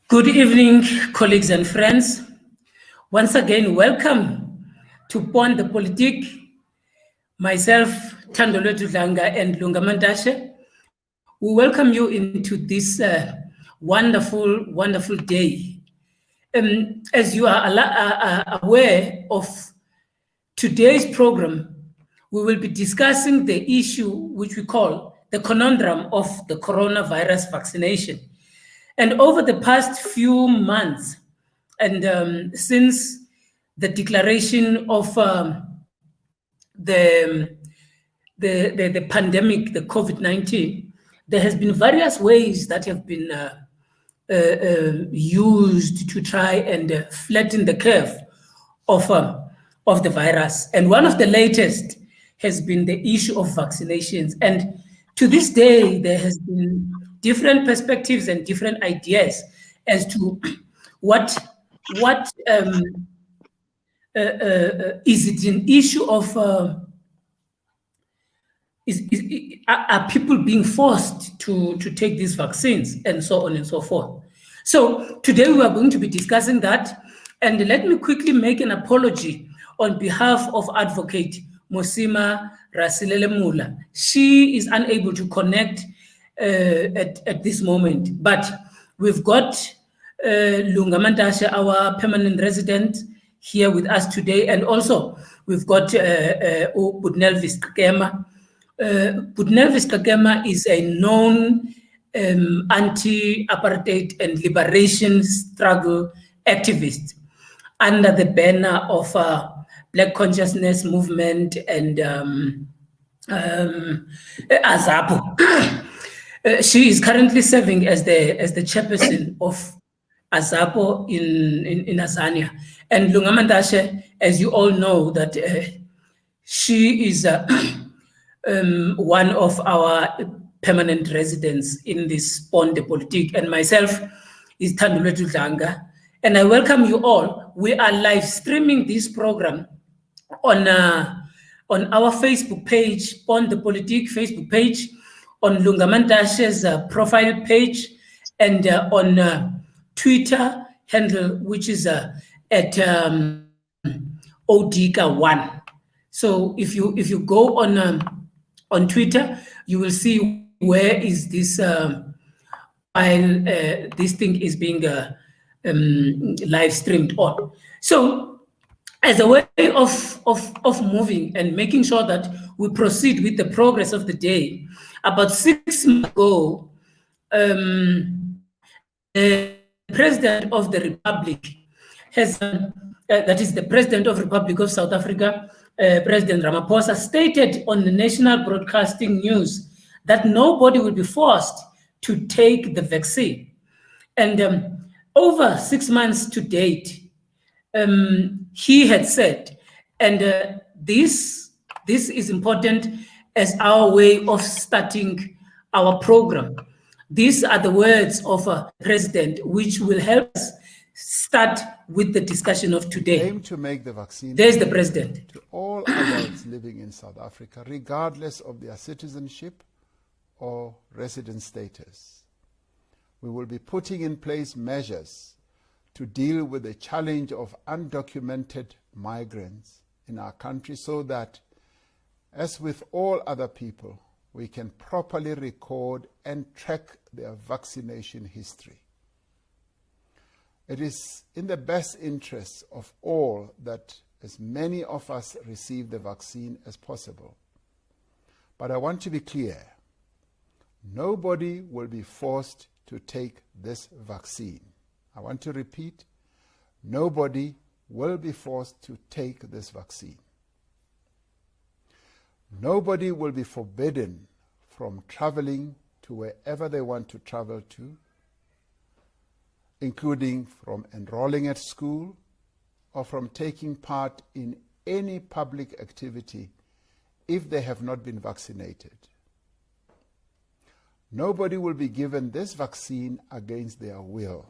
Good evening, colleagues and friends. Once again, welcome to Pon the Politique. Myself, Thandolwethu Dlanga and Lunga Mantashe. We welcome you into this wonderful day. As you are aware of today's program, we will be discussing the issue which we call the conundrum of the coronavirus vaccination. And over the past few months, and since the declaration of the, the pandemic, the COVID-19, there has been various ways that have been used to try and flatten the curve of the virus. And one of the latest has been the issue of vaccinations. And to this day, there has been different perspectives and different ideas as to what is it an issue of are people being forced to take these vaccines and so on and so forth. So today we are going to be discussing that, and let me quickly make an apology on behalf of Advocate Mosima Rasilelemula. She is unable to connect at this moment, but we've got Lunga Mantashe, our permanent resident, here with us today, and also we've got Budnelvis Kema. Budnelvis Kagema is a known anti-apartheid and liberation struggle activist under the banner of Black Consciousness Movement and AZAPO. She is currently serving as the chairperson of AZAPO in Azania. And Lunga Mantashe, as you all know, that she is one of our permanent residents in this Pon de Politique, and myself is Thandolwethu Dlanga. And I welcome you all. We are live streaming this program on our Facebook page, Pon de Politique Facebook page, on Lunga Mantashe's profile page, and on Twitter handle, which is at Odika1. So if you go on Twitter, you will see where is this while this thing is being live streamed on. So as a way of moving and making sure that we proceed with the progress of the day, about 6 months ago, the President of the Republic has, that is the President of the Republic of South Africa, President Ramaphosa, stated on the national broadcasting news that nobody will be forced to take the vaccine. And over 6 months to date, he had said, and this is important as our way of starting our program. These are the words of a president, which will help us start with the discussion of today. Aim to make the vaccine There's the president. to all adults living in South Africa, regardless of their citizenship or resident status. We will be putting in place measures to deal with the challenge of undocumented migrants in our country so that, as with all other people, we can properly record and track their vaccination history. It is in the best interests of all that as many of us receive the vaccine as possible. But I want to be clear, nobody will be forced to take this vaccine. I want to repeat, nobody will be forced to take this vaccine. Nobody will be forbidden from traveling to wherever they want to travel to, including from enrolling at school or from taking part in any public activity if they have not been vaccinated. Nobody will be given this vaccine against their will,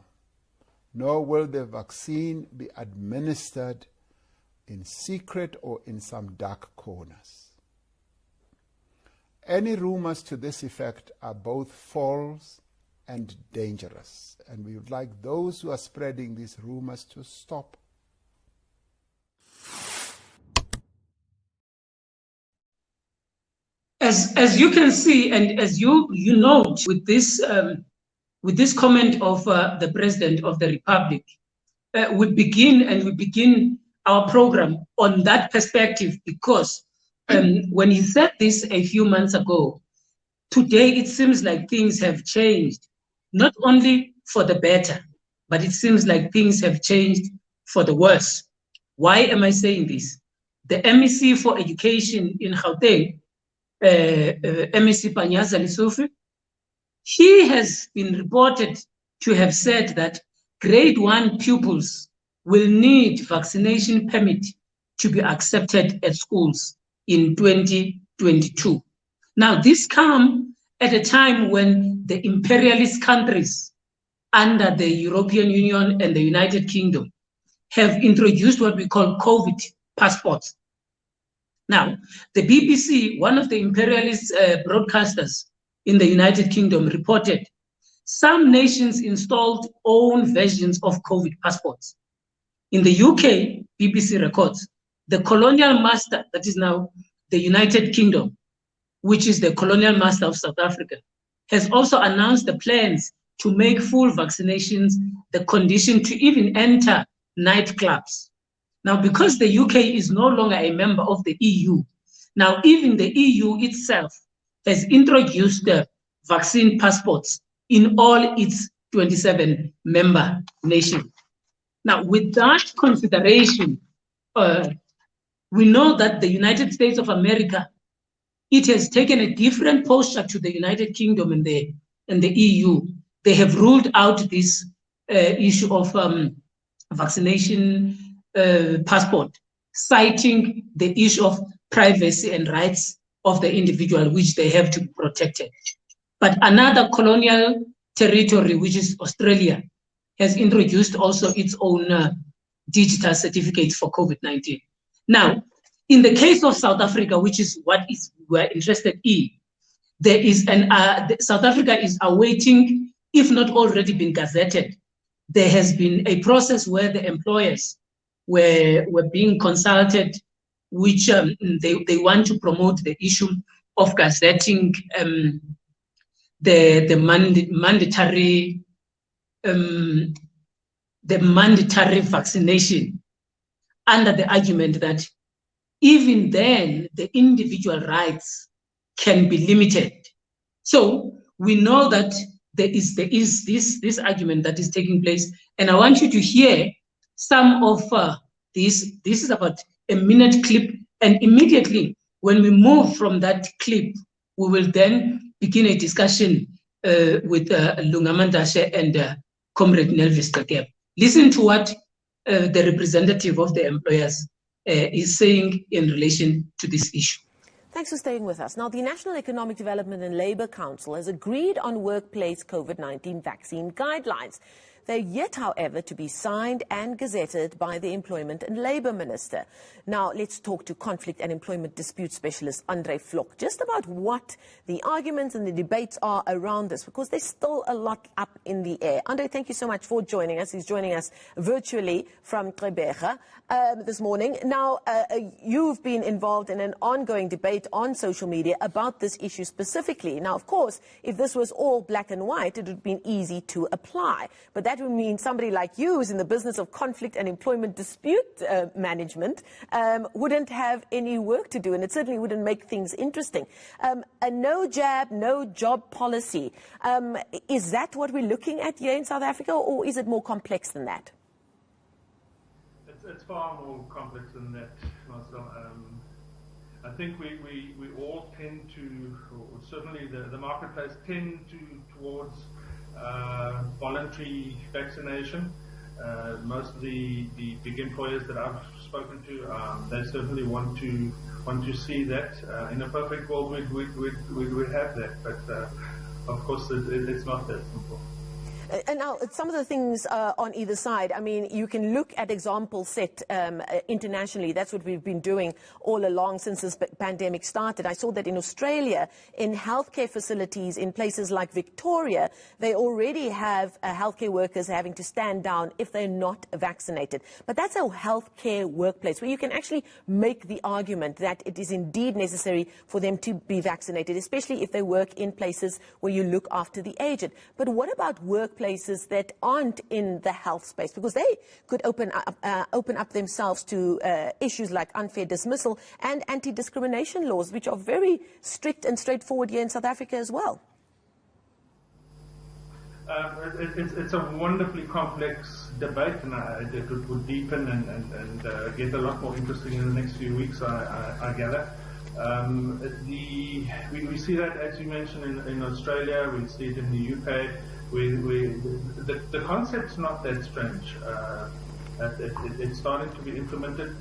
nor will the vaccine be administered in secret or in some dark corners. Any rumors to this effect are both false and dangerous. And we would like those who are spreading these rumors to stop. As you can see, and as you note with this comment of the President of the Republic, we begin our program on that perspective, because when he said this a few months ago, today it seems like things have changed, not only for the better, but it seems like things have changed for the worse. Why am I saying this? The MEC for Education in Gauteng, MEC Panyaza Lissoufou, he has been reported to have said that grade 1 pupils will need vaccination permit to be accepted at schools in 2022. Now, this comes at a time when the imperialist countries under the European Union and the United Kingdom have introduced what we call COVID passports. Now, the BBC, one of the imperialist broadcasters in the United Kingdom, reported some nations installed own versions of COVID passports. In the UK, BBC records, the colonial master, that is now the United Kingdom, which is the colonial master of South Africa, has also announced the plans to make full vaccinations the condition to even enter nightclubs. Now, because the UK is no longer a member of the EU, now even the EU itself has introduced the vaccine passports in all its 27 member nations. Now, with that consideration, we know that the United States of America, it has taken a different posture to the United Kingdom and the EU. They have ruled out this issue of vaccination passport, citing the issue of privacy and rights of the individual, which they have to be protected. But another colonial territory, which is Australia, has introduced also its own digital certificates for COVID-19. Now, in the case of South Africa, which is what we're interested in, there is South Africa is awaiting, if not already been gazetted, there has been a process where the employers were being consulted, which they want to promote the issue of gazetting the mandatory vaccination, under the argument that even then the individual rights can be limited. So we know that there is this argument that is taking place, and I want you to hear some of this. This is about a minute clip, and immediately when we move from that clip, we will then begin a discussion with Lungamandashe and Comrade Nelvis Kakeb. Listen to what the representative of the employers is saying in relation to this issue. Thanks for staying with us. Now, the National Economic Development and Labour Council has agreed on workplace COVID-19 vaccine guidelines. They're yet, however, to be signed and gazetted by the Employment and Labour Minister. Now, let's talk to conflict and employment dispute specialist Andre Vlok just about what the arguments and the debates are around this, because there's still a lot up in the air. Andre, thank you so much for joining us. He's joining us virtually from Gqeberha this morning. Now, you've been involved in an ongoing debate on social media about this issue specifically. Now, of course, if this was all black and white, it would have been easy to apply. But that would mean somebody like you, who's in the business of conflict and employment dispute management, wouldn't have any work to do, and it certainly wouldn't make things interesting. A no jab, no job policy, is that what we're looking at here in South Africa, or is it more complex than that? It's far more complex than that, Marcel. I think we all tend to, or certainly the marketplace tend towards voluntary vaccination. Most of the big employers that I've spoken to, they certainly want to see that. In a perfect world, we'd have that, but of course it's not that simple. And now, some of the things on either side, I mean, you can look at examples set internationally. That's what we've been doing all along since this pandemic started. I saw that in Australia, in healthcare facilities, in places like Victoria, they already have healthcare workers having to stand down if they're not vaccinated. But that's a healthcare workplace where you can actually make the argument that it is indeed necessary for them to be vaccinated, especially if they work in places where you look after the aged. But what about workplaces that aren't in the health space? Because they could open up themselves to issues like unfair dismissal and anti-discrimination laws, which are very strict and straightforward here in South Africa as well. It's a wonderfully complex debate, and it would deepen and get a lot more interesting in the next few weeks, I gather. We see that, as you mentioned, in Australia. We see it in the UK. The concept's not that strange. It's starting to be implemented.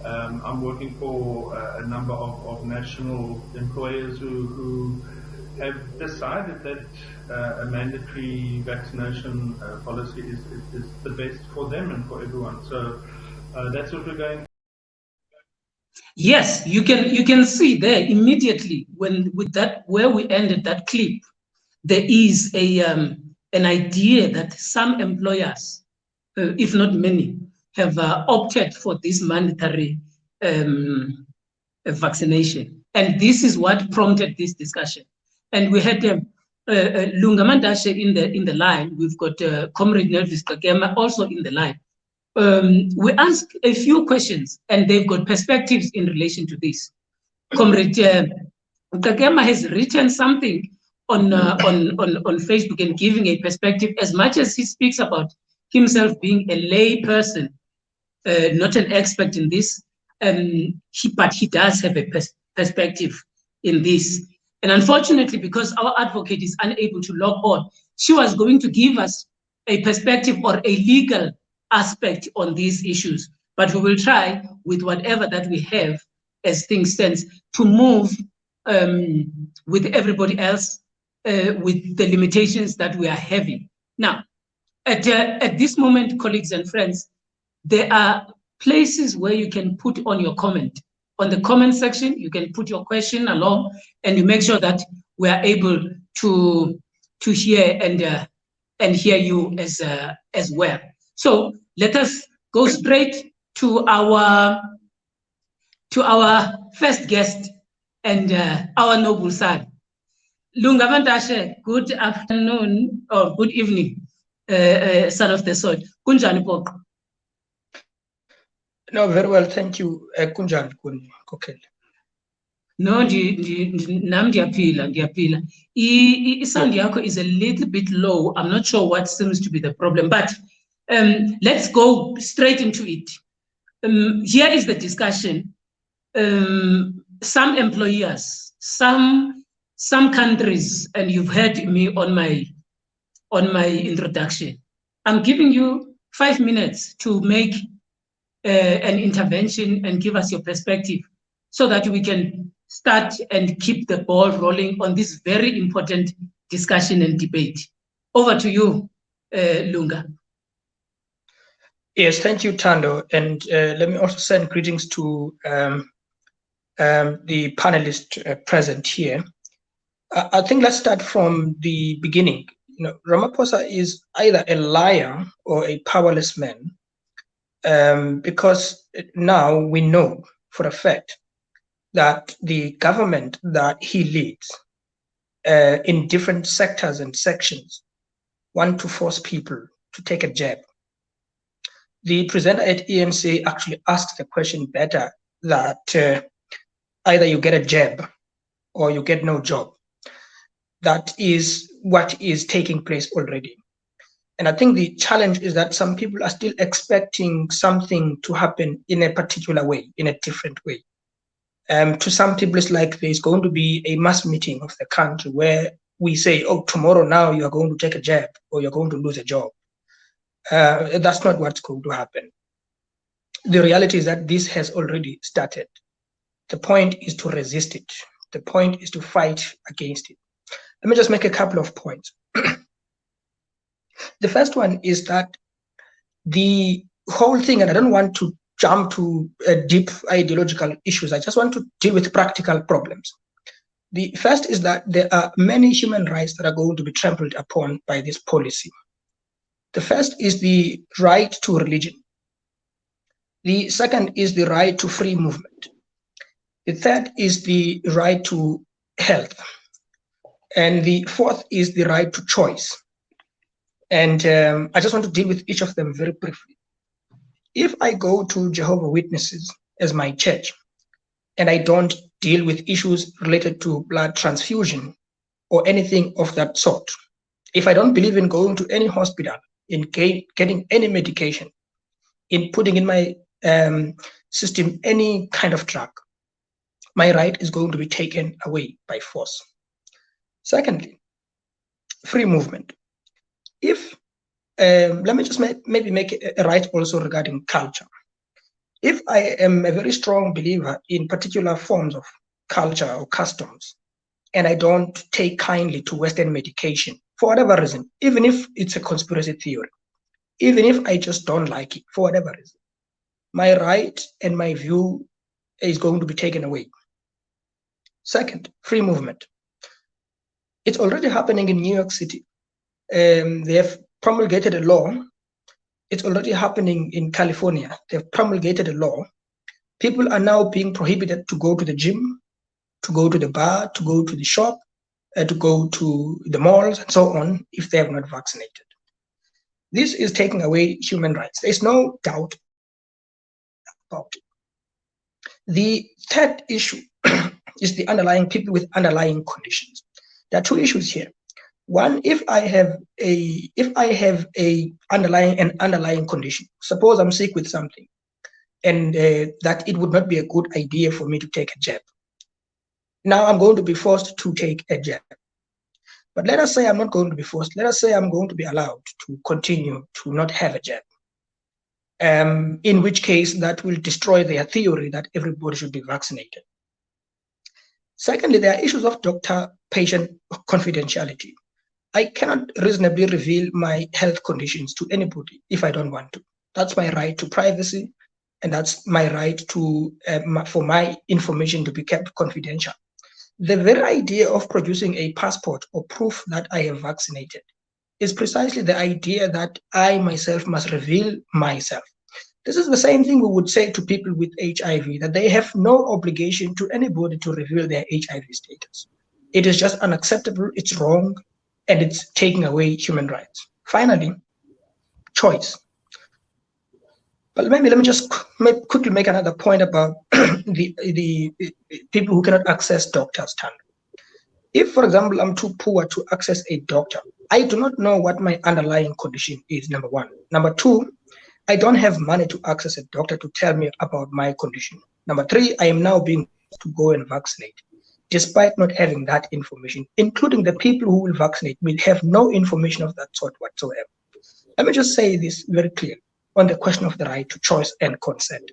I'm working for a number of national employers who have decided that a mandatory vaccination policy is the best for them and for everyone. So that's what we're going. Yes, you can see there immediately where we ended that clip, there is an idea that some employers, if not many, have opted for this mandatory vaccination, and this is what prompted this discussion. And we had Lunga Mandashe in the line. We've got Comrade Nelvis Kagema also in the line. We asked a few questions, and they've got perspectives in relation to this. Comrade Kagema has written something on Facebook and giving a perspective. As much as he speaks about himself being a lay person, not an expert in this, but he does have a perspective in this. And unfortunately, because our advocate is unable to log on, she was going to give us a perspective or a legal aspect on these issues. But we will try with whatever that we have as things stand to move with everybody else with the limitations that we are having. Now, at this moment, colleagues and friends, there are places where you can put on your comment. On the comment section, you can put your question along, and you make sure that we are able to hear and hear you as well. So let us go straight to our first guest and our noble son. Lunga Mandashe, good afternoon or good evening, son of the soil. Kunjani Poko. No, very well, thank you, Kunjani Kokel. No, nam ndiyapila. Sound yako is a little bit low. I'm not sure what seems to be the problem, but let's go straight into it. Here is the discussion. Some employers, some countries, and you've heard me on my introduction. I'm giving you 5 minutes to make an intervention and give us your perspective so that we can start and keep the ball rolling on this very important discussion and debate. Over to you, Lunga. Yes, thank you, Tando. And let me also send greetings to the panelists present here. I think let's start from the beginning. You know, Ramaphosa is either a liar or a powerless man, because now we know for a fact that the government that he leads in different sectors and sections want to force people to take a jab. The presenter at ENC actually asked the question better, that either you get a jab or you get no job. That is what is taking place already. And I think the challenge is that some people are still expecting something to happen in a particular way, in a different way. To some people, it's like there's going to be a mass meeting of the country where we say, oh, tomorrow now you are going to take a jab or you're going to lose a job. That's not what's going to happen. The reality is that this has already started. The point is to resist it. The point is to fight against it. Let me just make a couple of points. The first one is that the whole thing, and I don't want to jump to deep ideological issues, I just want to deal with practical problems. The first is that there are many human rights that are going to be trampled upon by this policy. The first is the right to religion. The second is the right to free movement. The third is the right to health. And the fourth is the right to choice. And I just want to deal with each of them very briefly. If I go to Jehovah's Witnesses as my church, and I don't deal with issues related to blood transfusion or anything of that sort, if I don't believe in going to any hospital, in getting any medication, in putting in my system any kind of drug, my right is going to be taken away by force. Secondly, free movement. If let me just maybe make a right also regarding culture. If I am a very strong believer in particular forms of culture or customs, and I don't take kindly to Western medication for whatever reason, even if it's a conspiracy theory, even if I just don't like it for whatever reason, my right and my view is going to be taken away. Second, free movement. It's already happening in New York City. They have promulgated a law. It's already happening in California. They've promulgated a law. People are now being prohibited to go to the gym, to go to the bar, to go to the shop, to go to the malls, and so on, if they have not vaccinated. This is taking away human rights. There's no doubt about it. The third issue is the underlying people with underlying conditions. There are two issues here. One, if I have an underlying condition, suppose I'm sick with something, and that it would not be a good idea for me to take a jab. Now I'm going to be forced to take a jab. But let us say I'm not going to be forced. Let us say I'm going to be allowed to continue to not have a jab. In which case that will destroy their theory that everybody should be vaccinated. Secondly, there are issues of doctor-patient confidentiality. I cannot reasonably reveal my health conditions to anybody if I don't want to. That's my right to privacy, and that's my right to for my information to be kept confidential. The very idea of producing a passport or proof that I have vaccinated is precisely the idea that I myself must reveal myself. This is the same thing we would say to people with HIV, that they have no obligation to anybody to reveal their HIV status. It is just unacceptable, it's wrong, and it's taking away human rights. Finally, choice. But maybe let me just quickly make another point about the people who cannot access doctors. If, for example, I'm too poor to access a doctor, I do not know what my underlying condition is, number one. Number two, I don't have money to access a doctor to tell me about my condition. Number three, I am now being asked to go and vaccinate, despite not having that information, including the people who will vaccinate will have no information of that sort whatsoever. Let me just say this very clearly on the question of the right to choice and consent.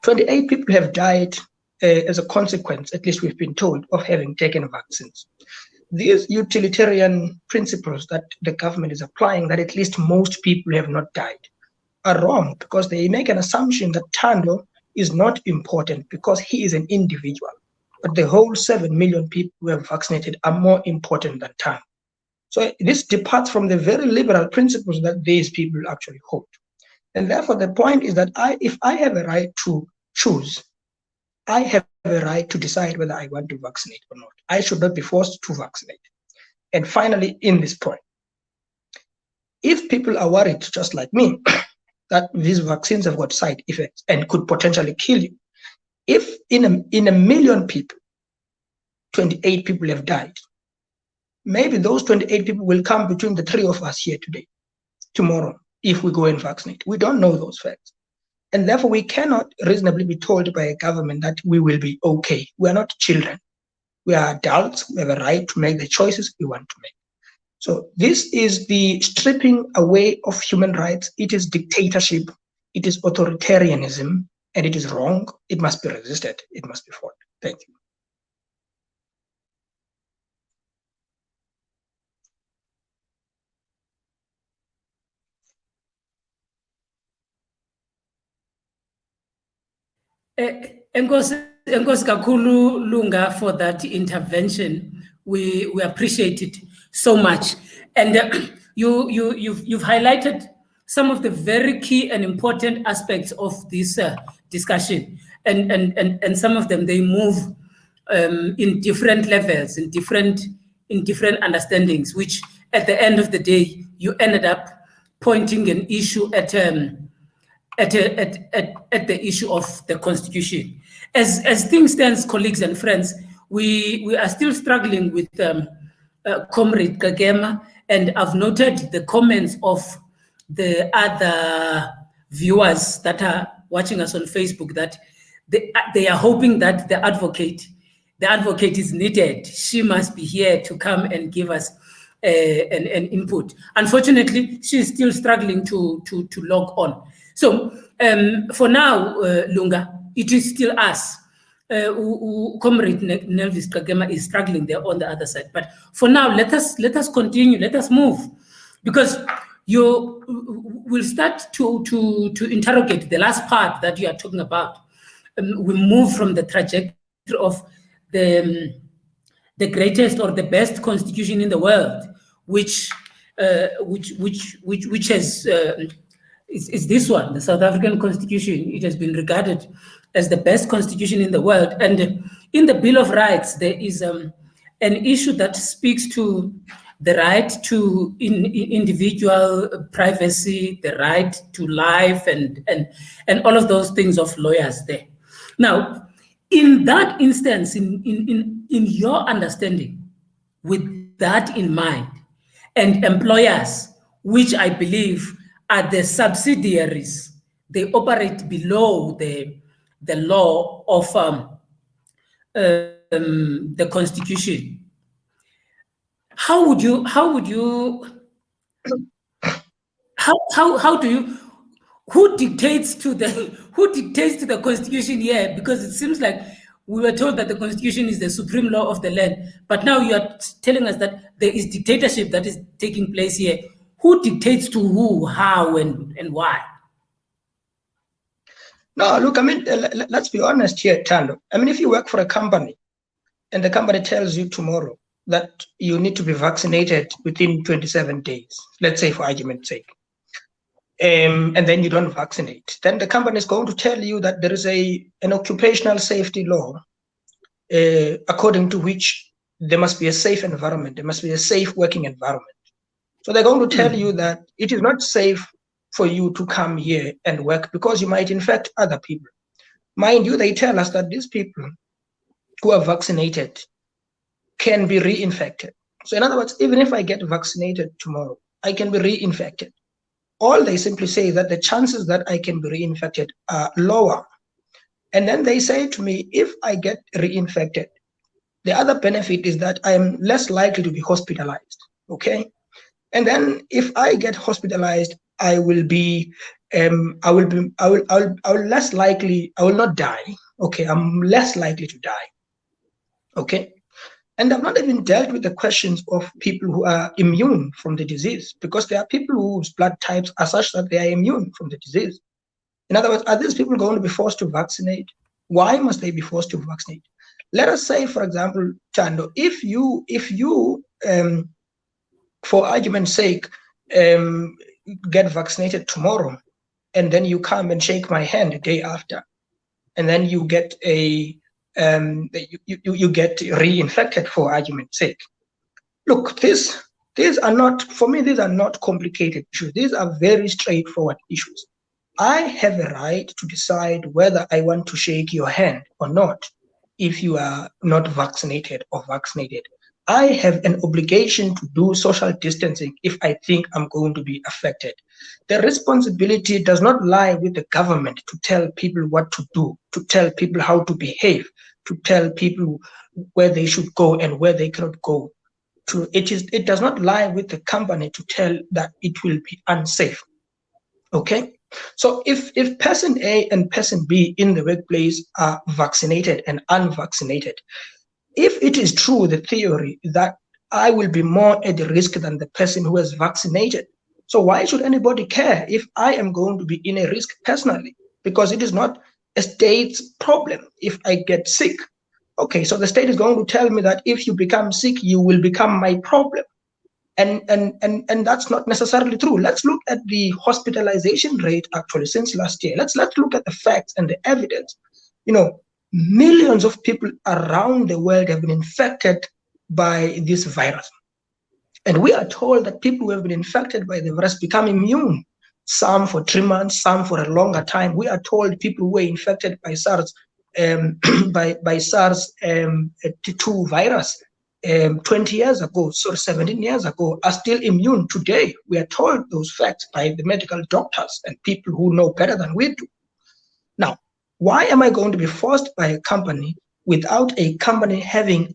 28 people have died as a consequence, at least we've been told, of having taken vaccines. These utilitarian principles that the government is applying, that at least most people have not died, are wrong, because they make an assumption that Thando is not important because he is an individual. But the whole 7 million people who have vaccinated are more important than Thando. So this departs from the very liberal principles that these people actually hold. And therefore, the point is that if I have a right to choose, I have a right to decide whether I want to vaccinate or not. I should not be forced to vaccinate. And finally, in this point, if people are worried, just like me, that these vaccines have got side effects and could potentially kill you, if in a million people, 28 people have died, maybe those 28 people will come between the three of us here today, tomorrow, if we go and vaccinate. We don't know those facts. And therefore, we cannot reasonably be told by a government that we will be okay. We are not children. We are adults. We have a right to make the choices we want to make. So this is the stripping away of human rights. It is dictatorship. It is authoritarianism. And it is wrong. It must be resisted. It must be fought. Thank you. Enkosi kakhulu Lunga for that intervention. We appreciate it so much, and you've highlighted some of the very key and important aspects of this discussion, and some of them they move in different levels, in different understandings, which at the end of the day you ended up pointing an issue at the issue of the Constitution. As things stand, colleagues and friends, we are still struggling with Comrade Kagema, and I've noted the comments of the other viewers that are watching us on Facebook that they are hoping that the advocate is needed. She must be here to come and give us an input. Unfortunately, she is still struggling to log on. So for now, Lunga, it is still us. Comrade Nelvis Kagema is struggling there on the other side. But for now, let us continue. Let us move, because you will start to interrogate the last part that you are talking about. We move from the trajectory of the greatest or the best constitution in the world, which has is this one, the South African Constitution. It has been regarded as the best constitution in the world. And in the Bill of Rights, there is an issue that speaks to the right to individual privacy, the right to life, and all of those things of lawyers there. Now, in that instance, in your understanding, with that in mind, and employers, which I believe are the subsidiaries, they operate below the law of the Constitution. How do you who dictates to the Constitution here? Because it seems like we were told that the Constitution is the supreme law of the land, but now you are telling us that there is dictatorship that is taking place here. Who dictates to who, how, and why? No, look, I mean, let's be honest here, Tando. I mean, if you work for a company and the company tells you tomorrow that you need to be vaccinated within 27 days, let's say for argument's sake, and then you don't vaccinate, then the company is going to tell you that there is an occupational safety law according to which there must be a safe environment, there must be a safe working environment. So they're going to tell you that it is not safe for you to come here and work because you might infect other people. Mind you, they tell us that these people who are vaccinated can be reinfected. So in other words, even if I get vaccinated tomorrow, I can be reinfected. All they simply say is that the chances that I can be reinfected are lower. And then they say to me, if I get reinfected, the other benefit is that I am less likely to be hospitalized, okay? And then if I get hospitalized, I will less likely, I will not die, okay? I'm less likely to die, okay? And I've not even dealt with the questions of people who are immune from the disease, because there are people whose blood types are such that they are immune from the disease. In other words, are these people going to be forced to vaccinate? Why must they be forced to vaccinate? Let us say, for example, Tando, if you for argument's sake, get vaccinated tomorrow, and then you come and shake my hand the day after, and then you get you get reinfected for argument's sake. Look, these are not, for me, these are not complicated issues. These are very straightforward issues. I have a right to decide whether I want to shake your hand or not if you are not vaccinated or vaccinated. I have an obligation to do social distancing if I think I'm going to be affected. The responsibility does not lie with the government to tell people what to do, to tell people how to behave, to tell people where they should go and where they cannot go. It does not lie with the company to tell that it will be unsafe. Okay? So if person A and person B in the workplace are vaccinated and unvaccinated, if it is true, the theory that I will be more at risk than the person who is vaccinated, so why should anybody care if I am going to be in a risk personally? Because it is not a state's problem if I get sick. Okay, so the state is going to tell me that if you become sick, you will become my problem. And that's not necessarily true. Let's look at the hospitalization rate actually since last year. Let's look at the facts and the evidence. You know, millions of people around the world have been infected by this virus. And we are told that people who have been infected by the virus become immune, some for 3 months, some for a longer time. We are told people who were infected by SARS, by SARS-2 virus 20 years ago, so 17 years ago, are still immune today. We are told those facts by the medical doctors and people who know better than we do. Now, why am I going to be forced by a company without a company having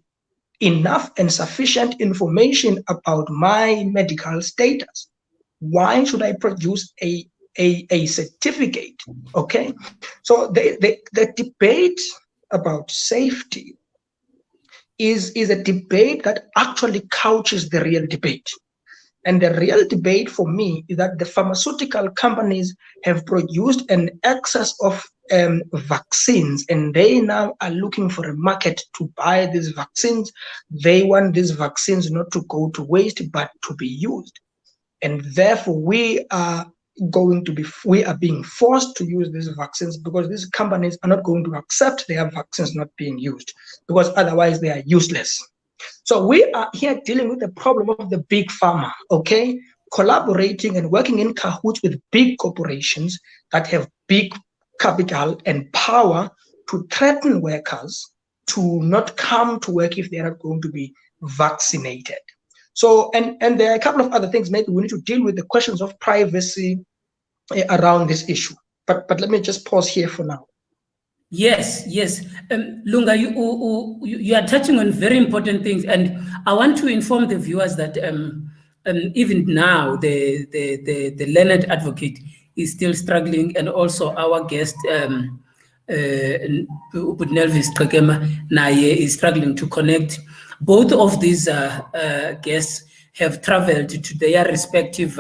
enough and sufficient information about my medical status? Why should I produce a certificate? Okay, so the debate about safety is a debate that actually couches the real debate. And the real debate for me is that the pharmaceutical companies have produced an excess of vaccines, and they now are looking for a market to buy these vaccines. They want these vaccines not to go to waste, but to be used. And therefore, we are being forced to use these vaccines because these companies are not going to accept their vaccines not being used, because otherwise they are useless. So we are here dealing with the problem of the big pharma, okay? Collaborating and working in cahoots with big corporations that have big capital and power to threaten workers to not come to work if they are not going to be vaccinated. So, and there are a couple of other things. Maybe we need to deal with the questions of privacy around this issue. But let me just pause here for now. Yes. Lunga, you are touching on very important things, and I want to inform the viewers that even now the learned advocate is still struggling, and also our guest Nelvis Kagema Naye is struggling to connect. Both of these guests have traveled to their respective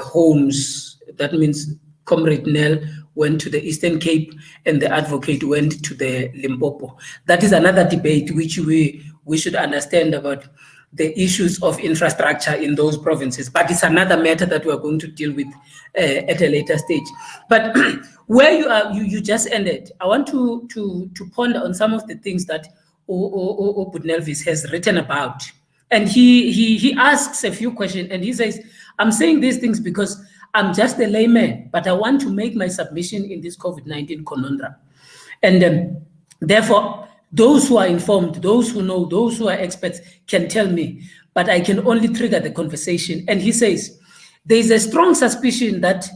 homes. That means Comrade Nell went to the Eastern Cape and the advocate went to the Limpopo. That is another debate which we should understand about the issues of infrastructure in those provinces. But it's another matter that we're going to deal with at a later stage. But where you just ended, I want to ponder on some of the things that Nelvis has written about. And he asks a few questions, and he says, I'm saying these things because I'm just a layman, but I want to make my submission in this COVID-19 conundrum. And therefore, those who are informed, those who know, those who are experts can tell me, but I can only trigger the conversation. And he says, there is a strong suspicion that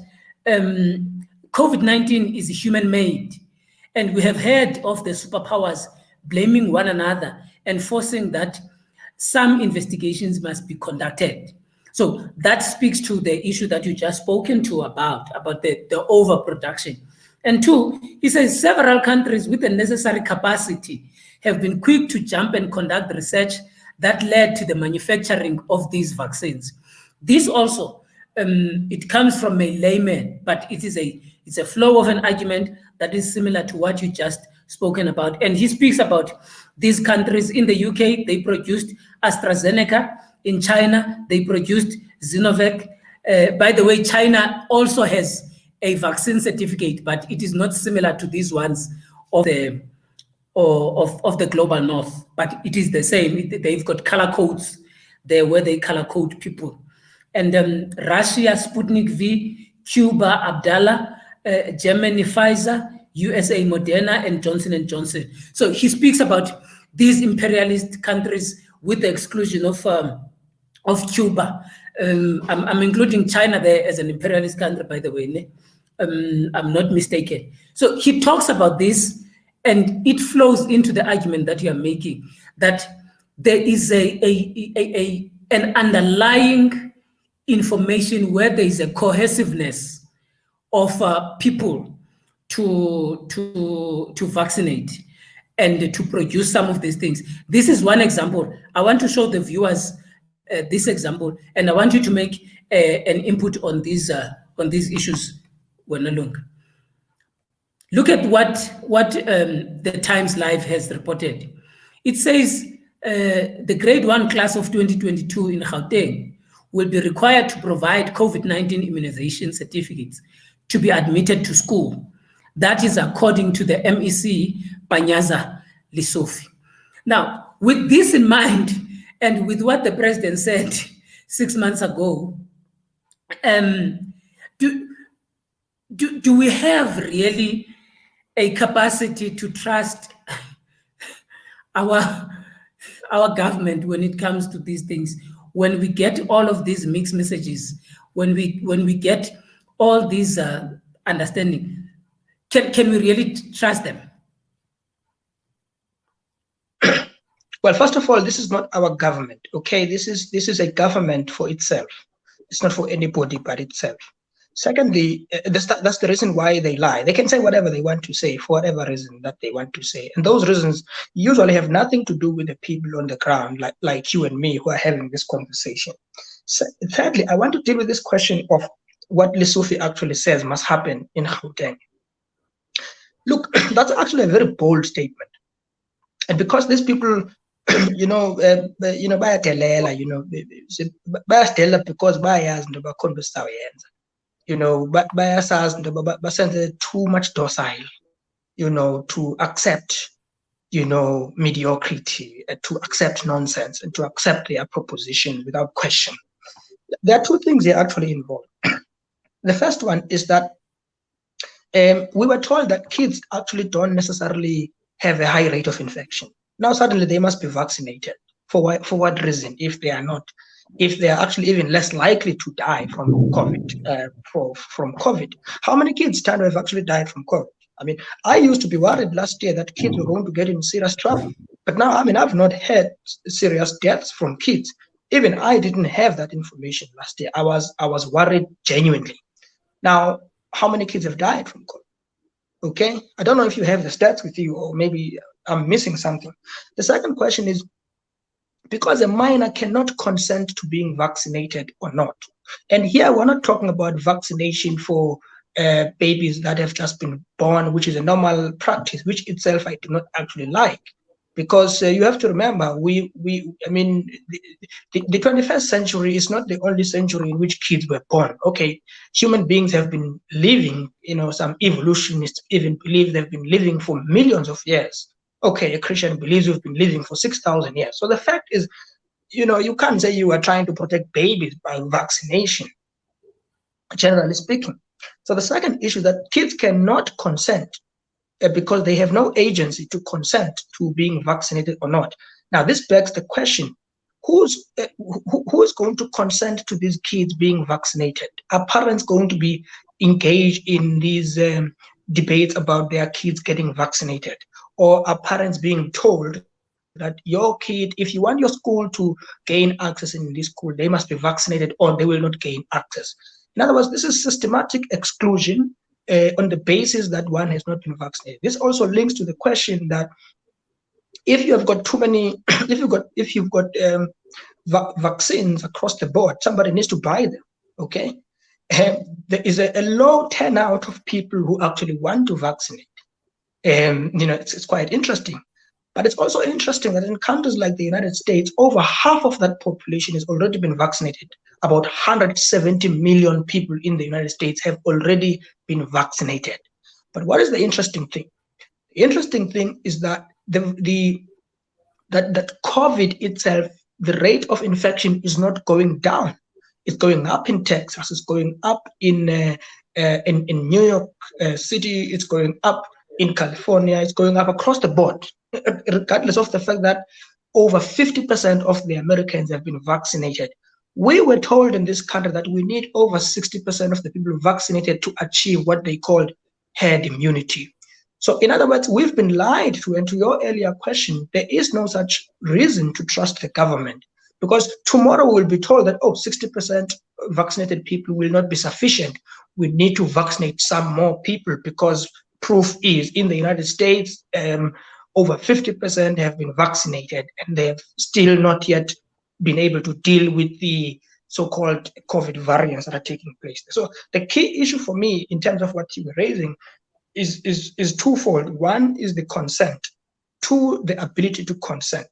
COVID-19 is human-made. And we have heard of the superpowers blaming one another and forcing that some investigations must be conducted. So that speaks to the issue that you just spoken to about the overproduction. And two, he says several countries with the necessary capacity have been quick to jump and conduct research that led to the manufacturing of these vaccines. This also, it comes from a layman, but it's a flow of an argument that is similar to what you just spoken about. And he speaks about these countries. In the UK, they produced AstraZeneca. In China, they produced Sinovac. By the way, China also has a vaccine certificate, but it is not similar to these ones of the global north, but it is the same. They've got color codes there where they color code people. And Russia, Sputnik V, Cuba, Abdallah, Germany, Pfizer, USA, Moderna, and Johnson & Johnson. So he speaks about these imperialist countries with the exclusion of Cuba. I'm including China there as an imperialist country, by the way. I'm not mistaken. So he talks about this, and it flows into the argument that you are making, that there is an underlying information where there is a cohesiveness of people to vaccinate and to produce some of these things. This is one example. I want to show the viewers this example, and I want you to make an input on these issues. Look at what the Times Live has reported. It says the grade 1 class of 2022 in Gauteng will be required to provide COVID-19 immunization certificates to be admitted to school. That is according to the MEC Panyaza Lisofi. Now, with this in mind, and with what the president said 6 months ago, do we have really a capacity to trust our government when it comes to these things? When we get all of these mixed messages, when we get all these understanding, can we really trust them? Well, first of all, this is not our government, okay? This is a government for itself. It's not for anybody but itself. Secondly, that's the reason why they lie. They can say whatever they want to say for whatever reason that they want to say. And those reasons usually have nothing to do with the people on the ground, like you and me who are having this conversation. So, thirdly, I want to deal with this question of what Lisofi actually says must happen in Gauteng. Look, that's actually a very bold statement. And because these people, bayadelela, bayasidela because bayazi into bakhombisawuyenza. Bayasazi into basenze too much docile, to accept, mediocrity, to accept nonsense, and to accept their proposition without question. There are two things here actually involved. The first one is that we were told that kids actually don't necessarily have a high rate of infection. Now suddenly they must be vaccinated. For what reason? If they are actually even less likely to die from COVID, from COVID. How many kids stand have actually died from COVID? I mean, I used to be worried last year that kids were going to get in serious trouble. But now, I've not had serious deaths from kids. Even I didn't have that information last year. I was worried genuinely. Now, how many kids have died from COVID? Okay, I don't know if you have the stats with you, or maybe I'm missing something. The second question is, because a minor cannot consent to being vaccinated or not. And here we're not talking about vaccination for babies that have just been born, which is a normal practice, which itself I do not actually like. Because you have to remember, the 21st century is not the only century in which kids were born. Okay, human beings have been living, some evolutionists even believe they've been living for millions of years. Okay, a Christian believes we've been living for 6,000 years. So the fact is, you can't say you are trying to protect babies by vaccination, generally speaking. So the second issue is that kids cannot consent because they have no agency to consent to being vaccinated or not. Now, this begs the question, who is going to consent to these kids being vaccinated? Are parents going to be engaged in these debates about their kids getting vaccinated? Or are parents being told that your kid, if you want your school to gain access in this school, they must be vaccinated or they will not gain access? In other words, this is systematic exclusion on the basis that one has not been vaccinated. This also links to the question that if you have got too many, if you've got vaccines across the board, somebody needs to buy them. Okay, there is a low turnout of people who actually want to vaccinate. It's quite interesting. But it's also interesting that in countries like the United States, over half of that population has already been vaccinated. About 170 million people in the United States have already been vaccinated. But what is the interesting thing? The interesting thing is that that COVID itself, the rate of infection is not going down. It's going up in Texas. It's going up in New York City. It's going up in California. It's going up across the board, regardless of the fact that over 50% of the Americans have been vaccinated. We were told in this country that we need over 60% of the people vaccinated to achieve what they called herd immunity. So in other words, we've been lied to. And to your earlier question, there is no such reason to trust the government, because tomorrow we'll be told that, 60% vaccinated people will not be sufficient. We need to vaccinate some more people, because proof is in the United States, over 50% have been vaccinated, and they have still not yet been able to deal with the so-called COVID variants that are taking place. So the key issue for me in terms of what you were raising is twofold. One is the consent, two, the ability to consent.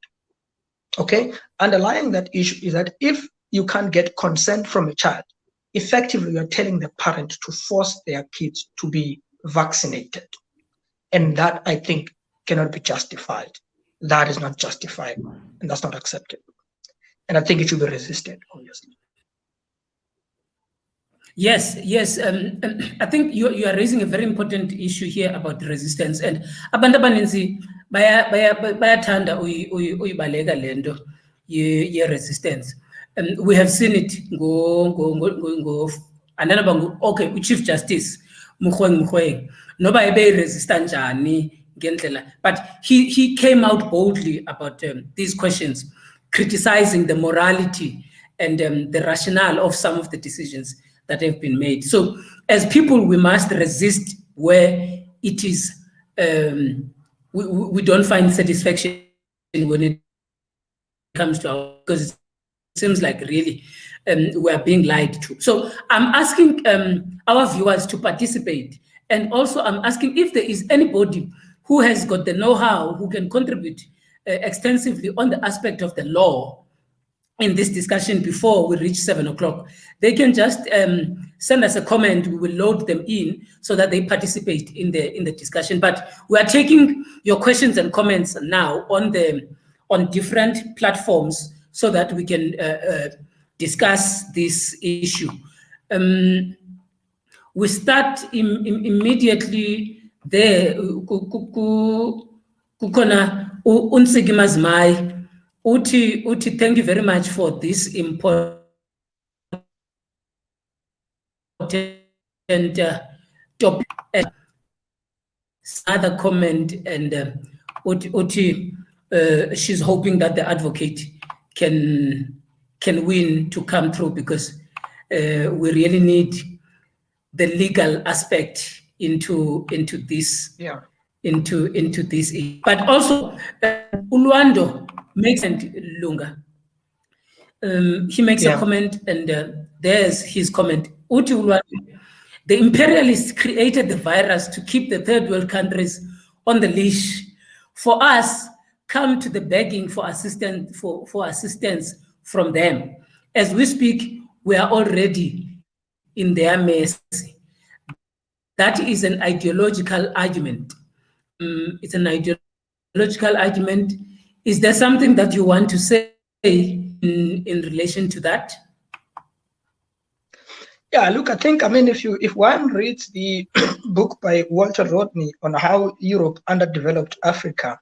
Okay, underlying that issue is that if you can't get consent from a child, effectively you're telling the parent to force their kids to be vaccinated. And that, I think, cannot be justified. That is not justified, and that's not acceptable. And I think it should be resisted, obviously. Yes, yes. I think you are raising a very important issue here about resistance. And abantu abaninzi bayathanda uyibaleka lento ye-resistance. We have seen it okay, Chief Justice Mogoeng noba ebe-resista njani ngendlela, but he came out boldly about these questions, criticizing the morality and the rationale of some of the decisions that have been made. So as people, we must resist where it is, we don't find satisfaction when it comes to our, because it seems like really we are being lied to. So I'm asking our viewers to participate. And also I'm asking if there is anybody who has got the know-how, who can contribute extensively on the aspect of the law in this discussion before we reach 7 o'clock. They can just send us a comment. We will load them in so that they participate in the discussion. But we are taking your questions and comments now on different platforms so that we can discuss this issue. We start immediately there. Kukona Unsigimazmai. Uti, thank you very much for this important topic. Another comment, and Uti, she's hoping that the advocate can win to come through, because we really need the legal aspect into this. Yeah. Into this, but also Ulwando makes Lunga. He makes a comment, and there's his comment. Uti Ulwando, the imperialists created the virus to keep the third world countries on the leash. For us, come to the begging for assistance for assistance from them. As we speak, we are already in their mercy. That is an ideological argument. It's an ideological argument. Is there something that you want to say in relation to that? Yeah, look, I think, if one reads the book by Walter Rodney on how Europe underdeveloped Africa,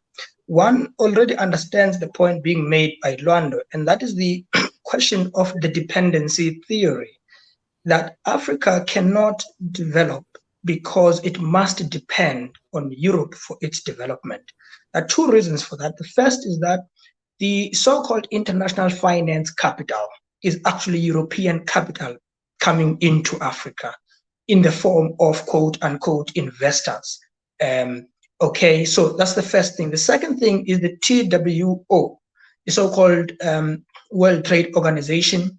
one already understands the point being made by Luando, and that is the question of the dependency theory, that Africa cannot develop because it must depend on Europe for its development. There are two reasons for that. The first is that the so-called international finance capital is actually European capital coming into Africa in the form of quote-unquote investors. Okay, so that's the first thing. The second thing is the TWO, the so-called World Trade Organization,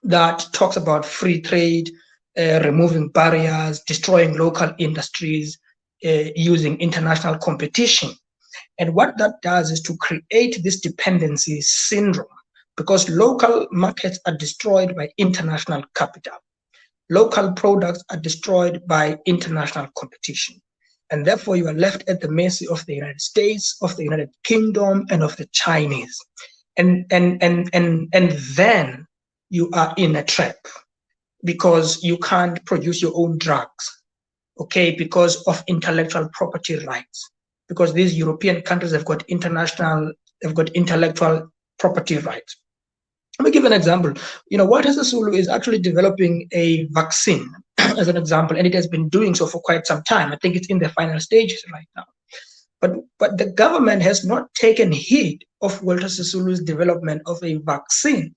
that talks about free trade, removing barriers, destroying local industries, using international competition. And what that does is to create this dependency syndrome, because local markets are destroyed by international capital. Local products are destroyed by international competition. And therefore you are left at the mercy of the United States, of the United Kingdom, and of the Chinese. And then you are in a trap, because you can't produce your own drugs, okay, because of intellectual property rights, because these European countries have got intellectual property rights. Let me give an example. Walter Sisulu is actually developing a vaccine as an example, and it has been doing so for quite some time. I think it's in the final stages right now. But the government has not taken heed of Walter Sisulu's development of a vaccine.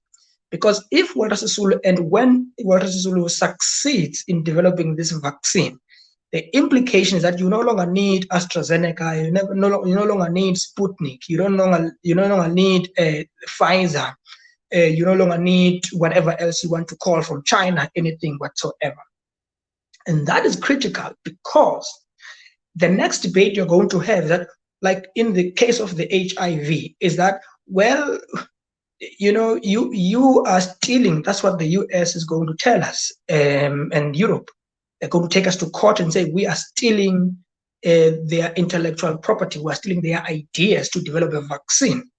Because if when Walter Sisulu succeeds in developing this vaccine, the implication is that you no longer need AstraZeneca, you no longer need Sputnik, you no longer need Pfizer, you no longer need whatever else you want to call from China, anything whatsoever. And that is critical, because the next debate you're going to have that, like in the case of the HIV, is that, well, you are stealing. That's what the US is going to tell us, and Europe. They're going to take us to court and say we are stealing their intellectual property. We're stealing their ideas to develop a vaccine,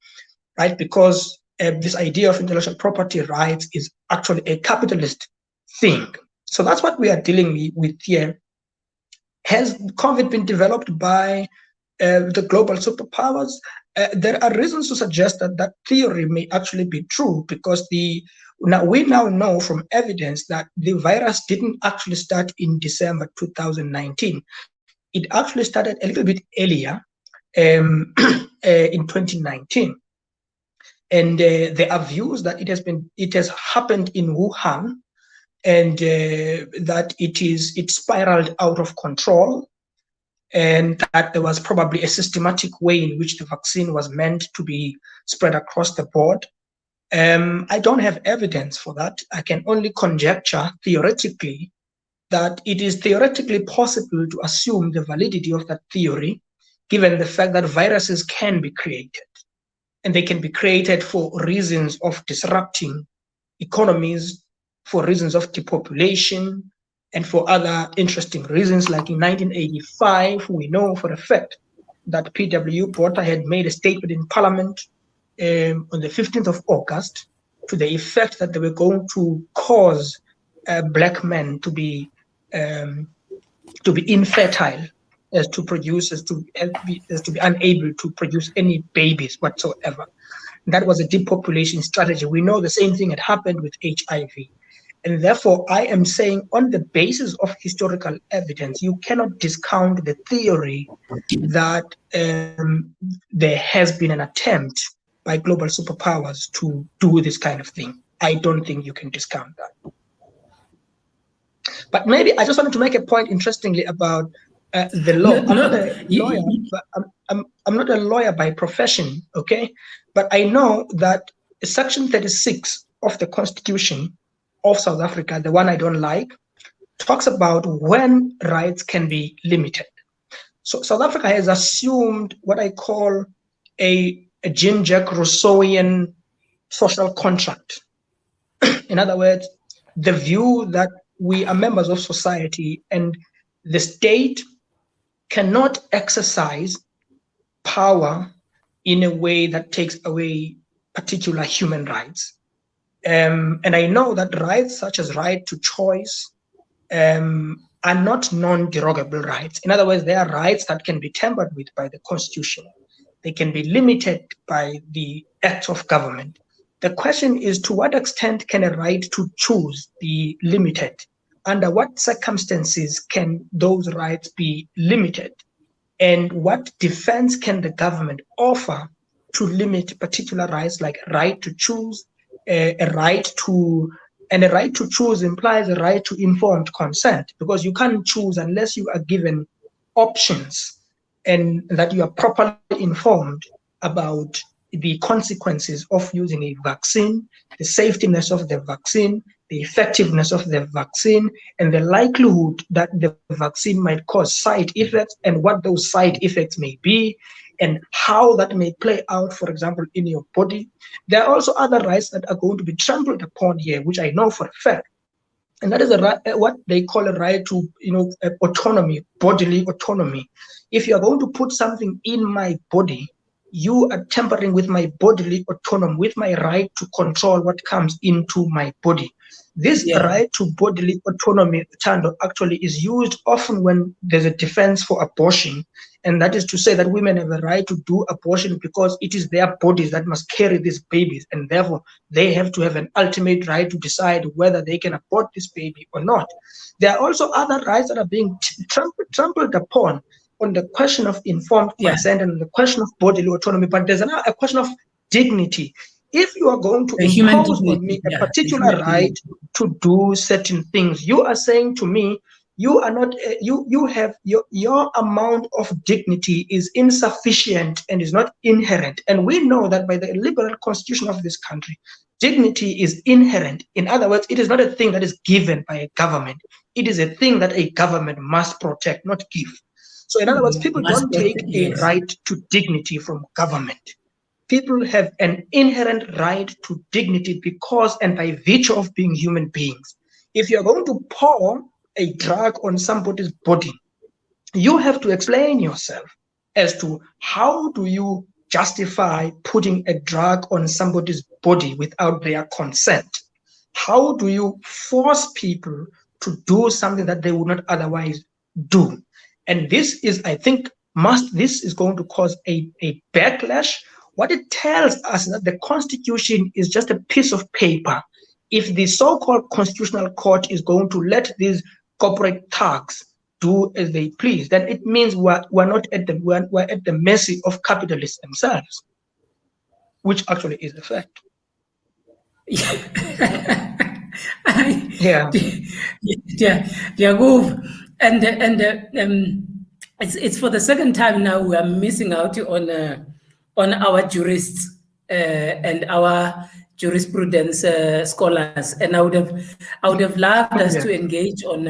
right? Because this idea of intellectual property rights is actually a capitalist thing. So that's what we are dealing with here. Has COVID been developed by the global superpowers? There are reasons to suggest that that theory may actually be true, because we now know from evidence that the virus didn't actually start in December 2019. It actually started a little bit earlier, in 2019. And there are views that it has happened in Wuhan, and that it spiraled out of control, and that there was probably a systematic way in which the vaccine was meant to be spread across the board. I don't have evidence for that. I can only conjecture theoretically that it is theoretically possible to assume the validity of that theory, given the fact that viruses can be created, and they can be created for reasons of disrupting economies, for reasons of depopulation, and for other interesting reasons. Like in 1985, we know for a fact that P.W. Botha had made a statement in Parliament on the 15th of August to the effect that they were going to cause black men to be infertile, as to be unable to produce any babies whatsoever. That was a depopulation strategy. We know the same thing had happened with HIV. And therefore, I am saying, on the basis of historical evidence, you cannot discount the theory that there has been an attempt by global superpowers to do this kind of thing. I don't think you can discount that. But maybe I just wanted to make a point, interestingly, about the law. I'm not a lawyer, but I'm not a lawyer by profession, okay? But I know that Section 36 of the Constitution of South Africa, the one I don't like, talks about when rights can be limited. So South Africa has assumed what I call a Jean-Jacques Rousseauian social contract. In other words, the view that we are members of society and the state cannot exercise power in a way that takes away particular human rights. And I know that rights such as right to choice are not non-derogable rights. In other words, they are rights that can be tampered with by the Constitution. They can be limited by the acts of government. The question is, to what extent can a right to choose be limited? Under what circumstances can those rights be limited? And what defense can the government offer to limit particular rights, like right to choose, a right to choose implies a right to informed consent, because you can't choose unless you are given options and that you are properly informed about the consequences of using a vaccine, the safetiness of the vaccine, the effectiveness of the vaccine, and the likelihood that the vaccine might cause side effects and what those side effects may be, and how that may play out, for example, in your body. There are also other rights that are going to be trampled upon here, which I know for a fact. And that is what they call a right to, autonomy, bodily autonomy. If you are going to put something in my body, you are tampering with my bodily autonomy, with my right to control what comes into my body. This right to bodily autonomy, Thando, actually is used often when there's a defense for abortion. And that is to say that women have a right to do abortion because it is their bodies that must carry these babies. And therefore, they have to have an ultimate right to decide whether they can abort this baby or not. There are also other rights that are being trampled upon on the question of informed consent and the question of bodily autonomy. But there's another a question of dignity. If you are going to impose on me a particular right to do certain things, you are saying to me, you are not, you have your amount of dignity is insufficient and is not inherent. And we know that by the liberal constitution of this country, dignity is inherent. In other words, it is not a thing that is given by a government. It is a thing that a government must protect, not give. So in other words, people Must don't get take a yes. right to dignity from government. People have an inherent right to dignity because and by virtue of being human beings. If you're going to pour a drug on somebody's body, you have to explain yourself as to how do you justify putting a drug on somebody's body without their consent? How do you force people to do something that they would not otherwise do? And this is, I think, this is going to cause a backlash. What it tells us is that the Constitution is just a piece of paper. If the so-called Constitutional Court is going to let these corporate thugs do as they please, then it means we're not at the mercy of capitalists themselves, which actually is the fact. Yeah. And it's for the second time now we are missing out on our jurists and our jurisprudence scholars, and I would have loved us to engage on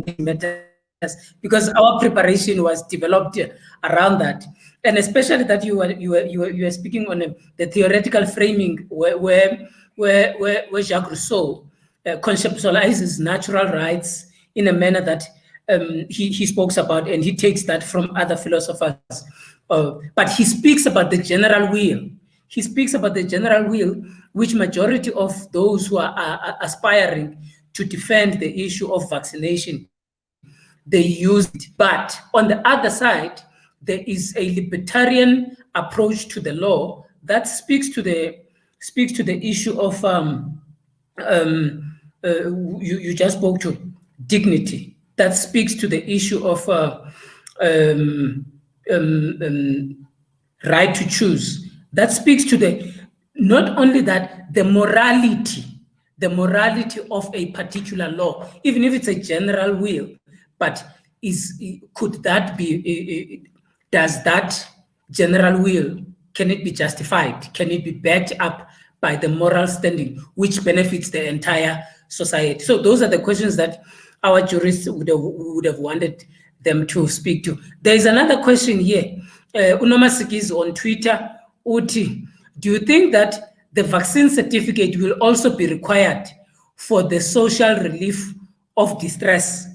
these matters, because our preparation was developed around that, and especially that you were speaking on the theoretical framing where Jacques Rousseau conceptualizes natural rights in a manner that he speaks about, and he takes that from other philosophers. But he speaks about the general will. He speaks about the general will, which majority of those who are aspiring to defend the issue of vaccination, they use it. But on the other side, there is a libertarian approach to the law that speaks to the issue of you just spoke to dignity. That speaks to the issue of right to choose. That speaks to the not only that, the morality of a particular law, even if it's a general will, but could that be? Does that general will, can it be justified? Can it be backed up by the moral standing which benefits the entire society? So those are the questions that our jurists would have wanted them to speak to. There is another question here. Unomasiki is on Twitter. Uti, do you think that the vaccine certificate will also be required for the social relief of distress?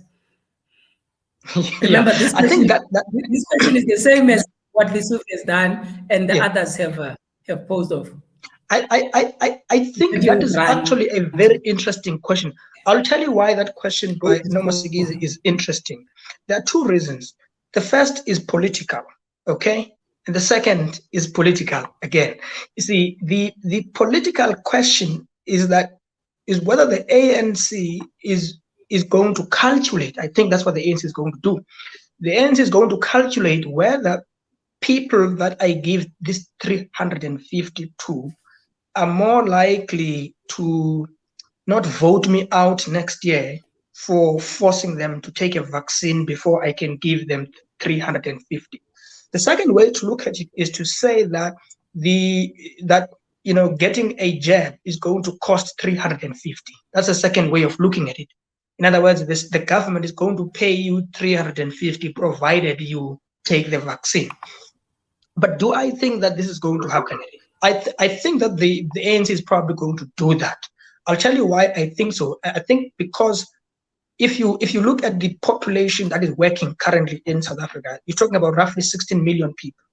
Remember, this question, I think this question is the same as what Lisuf has done and the others have posed of. I think that is actually a very interesting question. I'll tell you why that question by Nomasigi is interesting. There are two reasons. The first is political, okay? And the second is political again. You see, the political question is whether the ANC is going to calculate. I think that's what the ANC is going to do. The ANC is going to calculate whether people that I give this 350 to are more likely to not vote me out next year for forcing them to take a vaccine before I can give them 350. The second way to look at it is to say that getting a jab is going to cost 350. That's the second way of looking at it. In other words, the government is going to pay you 350 provided you take the vaccine. But do I think that this is going to happen? I think that the ANC is probably going to do that. I'll tell you why I think so. I think because if you look at the population that is working currently in South Africa, you're talking about roughly 16 million people.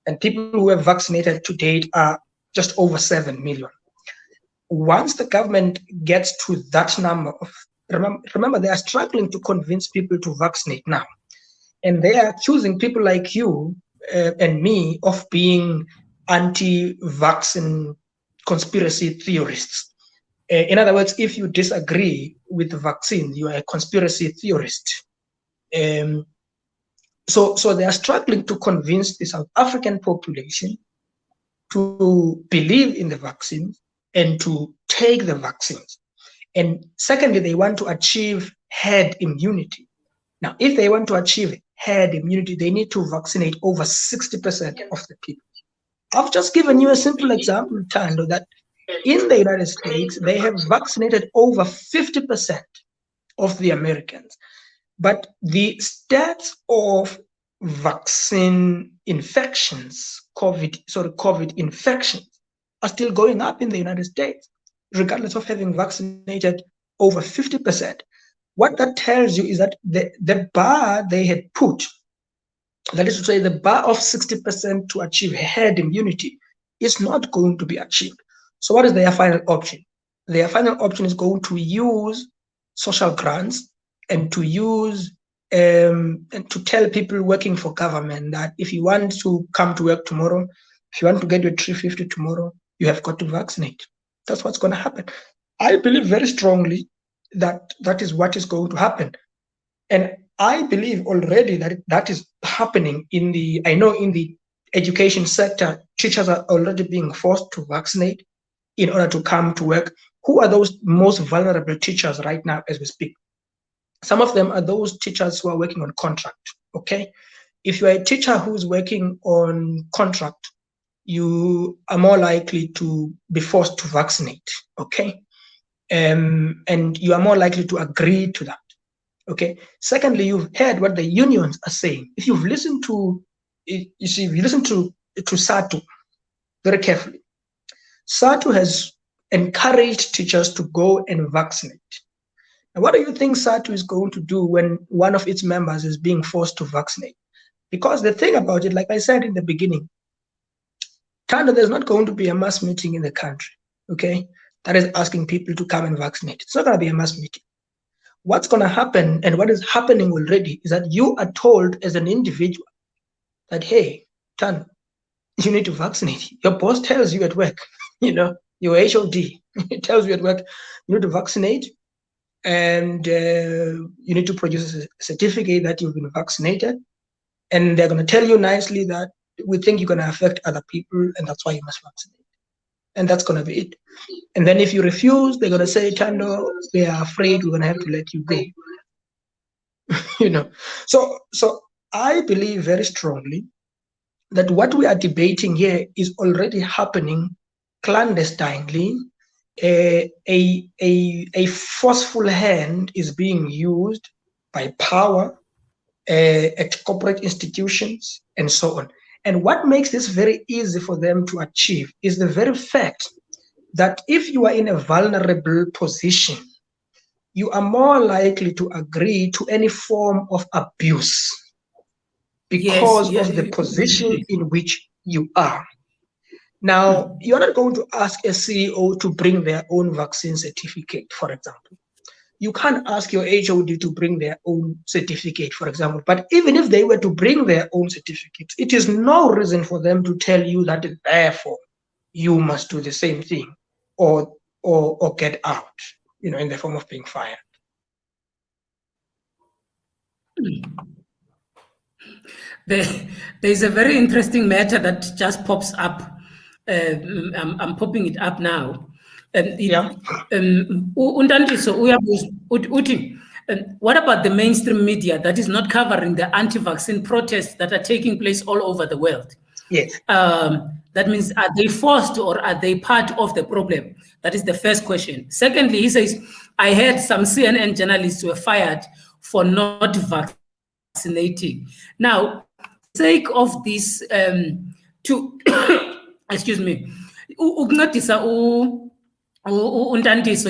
And people who have vaccinated to date are just over 7 million. Once the government gets to that number of, remember they are struggling to convince people to vaccinate now. And they are accusing people like you and me of being anti-vaccine conspiracy theorists. In other words, if you disagree with the vaccine, you are a conspiracy theorist. So they are struggling to convince the South African population to believe in the vaccines and to take the vaccines. And secondly, they want to achieve herd immunity. Now, if they want to achieve herd immunity, they need to vaccinate over 60% of the people. I've just given you a simple example, Tando, that in the United States, they have vaccinated over 50% of the Americans. But the stats of vaccine infections, COVID infections are still going up in the United States, regardless of having vaccinated over 50%. What that tells you is that the bar they had put, that is to say, the bar of 60% to achieve herd immunity, is not going to be achieved. So what is their final option? Their final option is going to use social grants and to use and to tell people working for government that if you want to come to work tomorrow, if you want to get your 350 tomorrow, you have got to vaccinate. That's what's going to happen. I believe very strongly that that is what is going to happen. And I believe already that that is happening in the education sector. Teachers are already being forced to vaccinate in order to come to work. Who are those most vulnerable teachers right now as we speak? Some of them are those teachers who are working on contract, okay? If you are a teacher who's working on contract, you are more likely to be forced to vaccinate, okay? And you are more likely to agree to that, okay? Secondly, you've heard what the unions are saying. If you've listened to, if you listen to SATU very carefully, SATU has encouraged teachers to go and vaccinate. Now, what do you think SATU is going to do when one of its members is being forced to vaccinate? Because the thing about it, like I said in the beginning, Tando, there's not going to be a mass meeting in the country, okay, that is asking people to come and vaccinate. It's not going to be a mass meeting. What's going to happen, and what is happening already, is that you are told as an individual that, hey, Tando, you need to vaccinate. Your boss tells you at work, your HOD, it tells you at work, you need to vaccinate, and you need to produce a certificate that you've been vaccinated. And they're going to tell you nicely that we think you're going to affect other people, and that's why you must vaccinate. And that's going to be it. And then if you refuse, they're going to say, Tando, we are afraid we're going to have to let you go. So I believe very strongly that what we are debating here is already happening clandestinely. A forceful hand is being used by power at corporate institutions and so on. And what makes this very easy for them to achieve is the very fact that if you are in a vulnerable position, you are more likely to agree to any form of abuse because of the position in which you are. Now, you're not going to ask a CEO to bring their own vaccine certificate, for example. You can't ask your HOD to bring their own certificate, for example. But even if they were to bring their own certificate, it is no reason for them to tell you that therefore you must do the same thing or get out, in the form of being fired. There's a very interesting matter that just pops up. I'm popping it up now. What about the mainstream media that is not covering the anti-vaccine protests that are taking place all over the world? Yes. That means, are they forced or are they part of the problem? That is the first question. Secondly, he says, I heard some CNN journalists were fired for not vaccinating. Now, sake of this, excuse me, Untandiso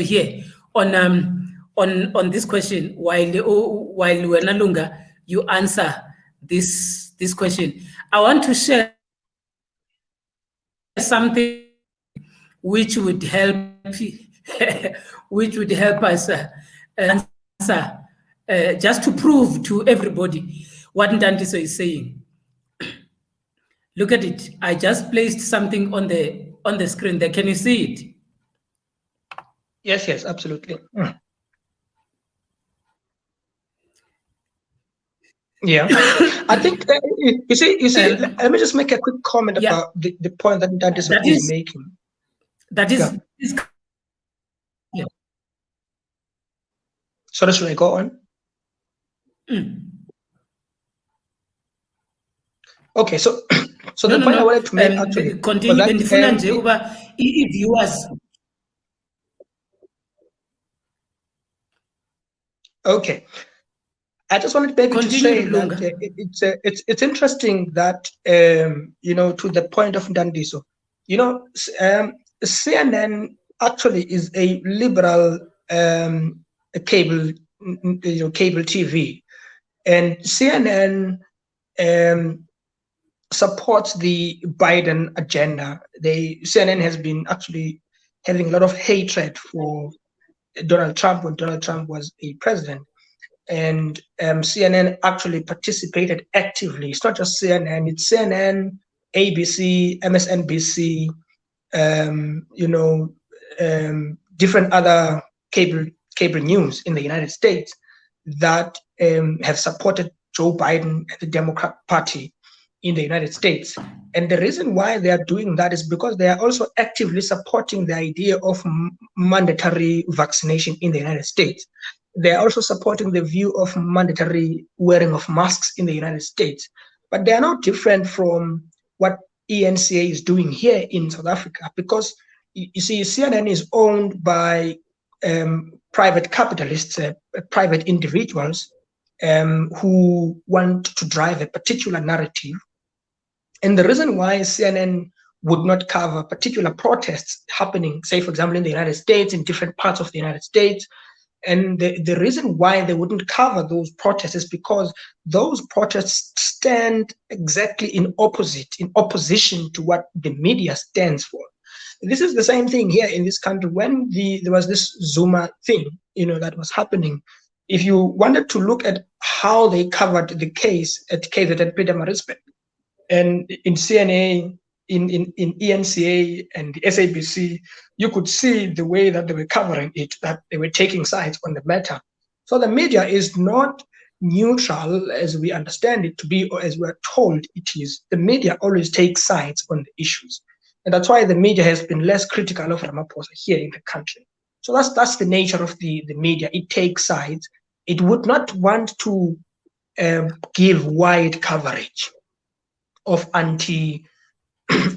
here on this question while Wenalunga you answer this question. I want to share something which would help us answer just to prove to everybody what Ntandiso is saying. Look at it. I just placed something on the screen there. Can you see it? Yes, absolutely. Yeah, I think you see. Let me just make a quick comment about the point that Ntandiso is making. That is. Yeah. So should I go on? Okay, so the point I wanted to make actually continue viewers. Okay. I just wanted maybe to say Lunga. that it's interesting that you know, to the point of Ndandiso, you know, CNN actually is a liberal cable, you know, cable TV, and CNN supports the Biden agenda. CNN has been actually having a lot of hatred for Donald Trump when Donald Trump was a president. And CNN actually participated actively. It's not just CNN, it's CNN, ABC, MSNBC, you know, different other cable news in the United States that have supported Joe Biden and the Democrat Party in the United States. And the reason why they are doing that is because they are also actively supporting the idea of mandatory vaccination in the United States. They are also supporting the view of mandatory wearing of masks in the United States. But they are not different from what ENCA is doing here in South Africa, because you see, CNN is owned by private capitalists, private individuals who want to drive a particular narrative. And the reason why CNN would not cover particular protests happening, say, for example, in the United States, in different parts of the United States, and the reason why they wouldn't cover those protests is because those protests stand exactly in opposition to what the media stands for. This is the same thing here in this country. When there was this Zuma thing, you know, that was happening, if you wanted to look at how they covered the case at KZN Pietermaritzburg, and in CNA, in ENCA and the SABC, you could see the way that they were covering it, that they were taking sides on the matter. So the media is not neutral as we understand it to be, or as we're told it is. The media always takes sides on the issues. And that's why the media has been less critical of Ramaphosa here in the country. So that's the nature of the media. It takes sides. It would not want to give wide coverage of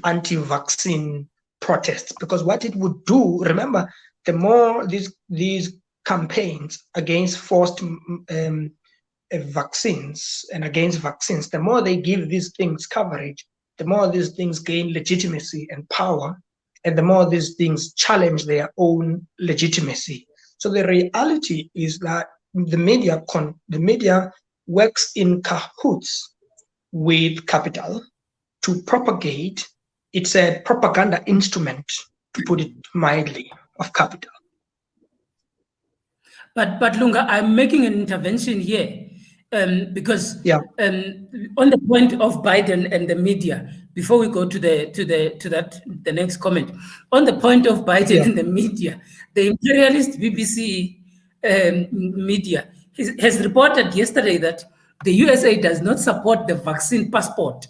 anti-vaccine protests, because what it would do, remember, the more these campaigns against forced vaccines and against vaccines, the more they give these things coverage, the more these things gain legitimacy and power, and the more these things challenge their own legitimacy. So the reality is that the media works in cahoots with capital to propagate. It's a propaganda instrument, to put it mildly, of capital. But Lunga, I'm making an intervention here because on the point of Biden and the media, before we go to the next comment, on the point of Biden and the media, the imperialist BBC media has reported yesterday that the USA does not support the vaccine passport.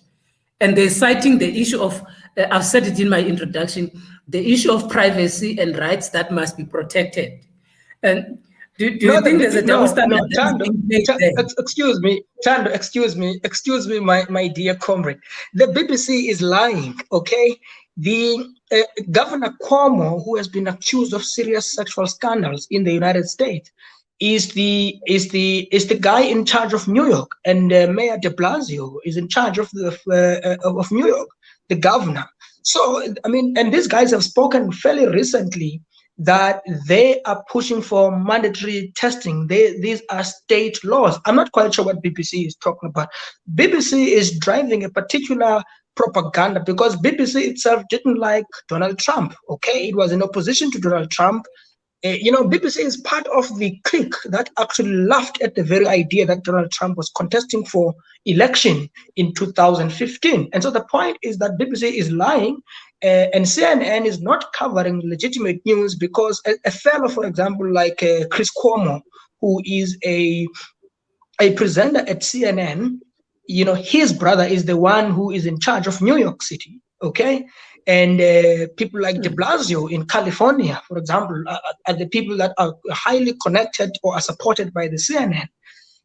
And they're citing the issue of, I've said it in my introduction, the issue of privacy and rights that must be protected. And do you think there's a double standard? Excuse me, Tando, excuse me, my dear comrade. The BBC is lying, okay? The Governor Cuomo, who has been accused of serious sexual scandals in the United States, is the guy in charge of New York, and Mayor de Blasio is in charge of New York, the governor. So I mean, and these guys have spoken fairly recently that they are pushing for mandatory testing. These are state laws. I'm not quite sure what BBC is talking about. BBC is driving a particular propaganda because BBC itself didn't like Donald Trump. Okay, it was in opposition to Donald Trump. You know, BBC is part of the clique that actually laughed at the very idea that Donald Trump was contesting for election in 2015. And so the point is that BBC is lying, and CNN is not covering legitimate news because a fellow, for example, like Chris Cuomo, who is a presenter at CNN, you know, his brother is the one who is in charge of New York City, okay? And people like de Blasio in California, for example, are the people that are highly connected or are supported by the CNN.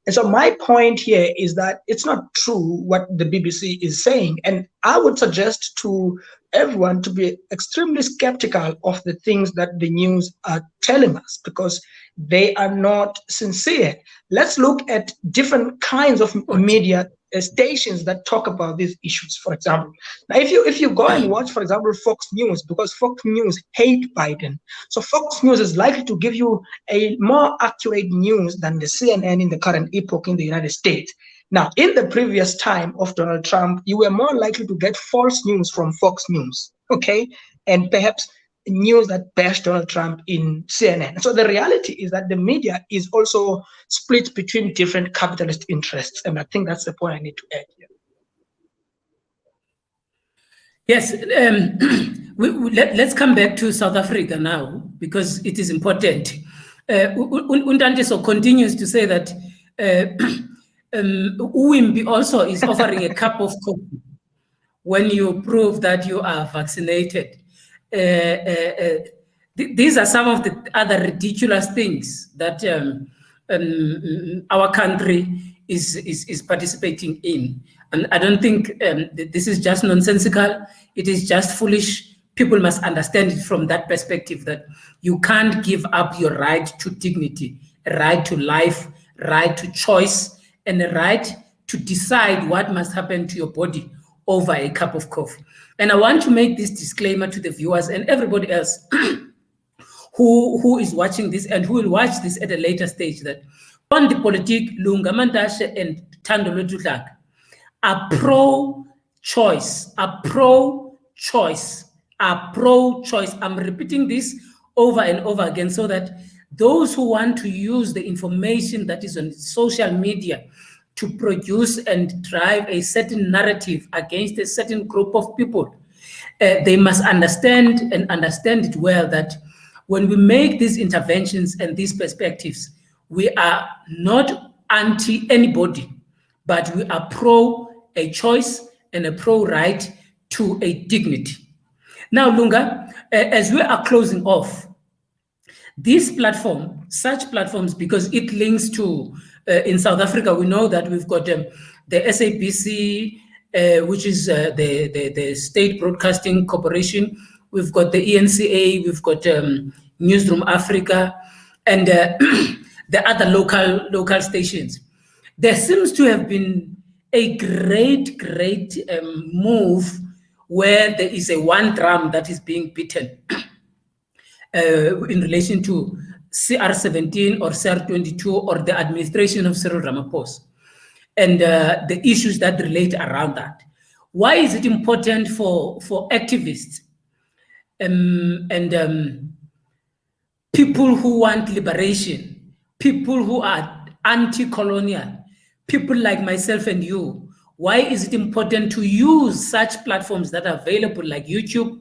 And so my point here is that it's not true what the BBC is saying. And I would suggest to everyone to be extremely skeptical of the things that the news are telling us, because they are not sincere. Let's look at different kinds of media stations that talk about these issues. For example, now if you go and watch, for example, Fox News, because Fox News hate Biden, so Fox News is likely to give you a more accurate news than the CNN in the current epoch in the United States. Now, in the previous time of Donald Trump, you were more likely to get false news from Fox News, okay, and perhaps news that bashed Donald Trump in CNN. So the reality is that the media is also split between different capitalist interests, and I think that's the point I need to add here. Yes, let's come back to South Africa now, because it is important. Untandiso continues to say that UWIMBI also is offering a cup of coffee when you prove that you are vaccinated. These are some of the other ridiculous things that our country is participating in. And I don't think this is just nonsensical. It is just foolish. People must understand it from that perspective, that you can't give up your right to dignity, a right to life, right to choice, and a right to decide what must happen to your body over a cup of coffee. And I want to make this disclaimer to the viewers and everybody else who is watching this and who will watch this at a later stage, that on the politique, Lunga Mantashe and Thando Lwethu are pro-choice, are pro-choice, are pro-choice. I'm repeating this over and over again so that those who want to use the information that is on social media to produce and drive a certain narrative against a certain group of people, they must understand and understand it well, that when we make these interventions and these perspectives, we are not anti anybody, but we are pro a choice and a pro right to a dignity. Now, Lunga, as we are closing off, this platform, such platforms, because it links to, in South Africa, we know that we've got the SABC, which is the State Broadcasting Corporation. We've got the ENCA, we've got Newsroom Africa, and the other local stations. There seems to have been a great move where there is a one drum that is being beaten in relation to CR17 or CR22 or the administration of Cyril Ramaphosa and the issues that relate around that. Why is it important for activists and people who want liberation, people who are anti-colonial, people like myself and you? Why is it important to use such platforms that are available like YouTube,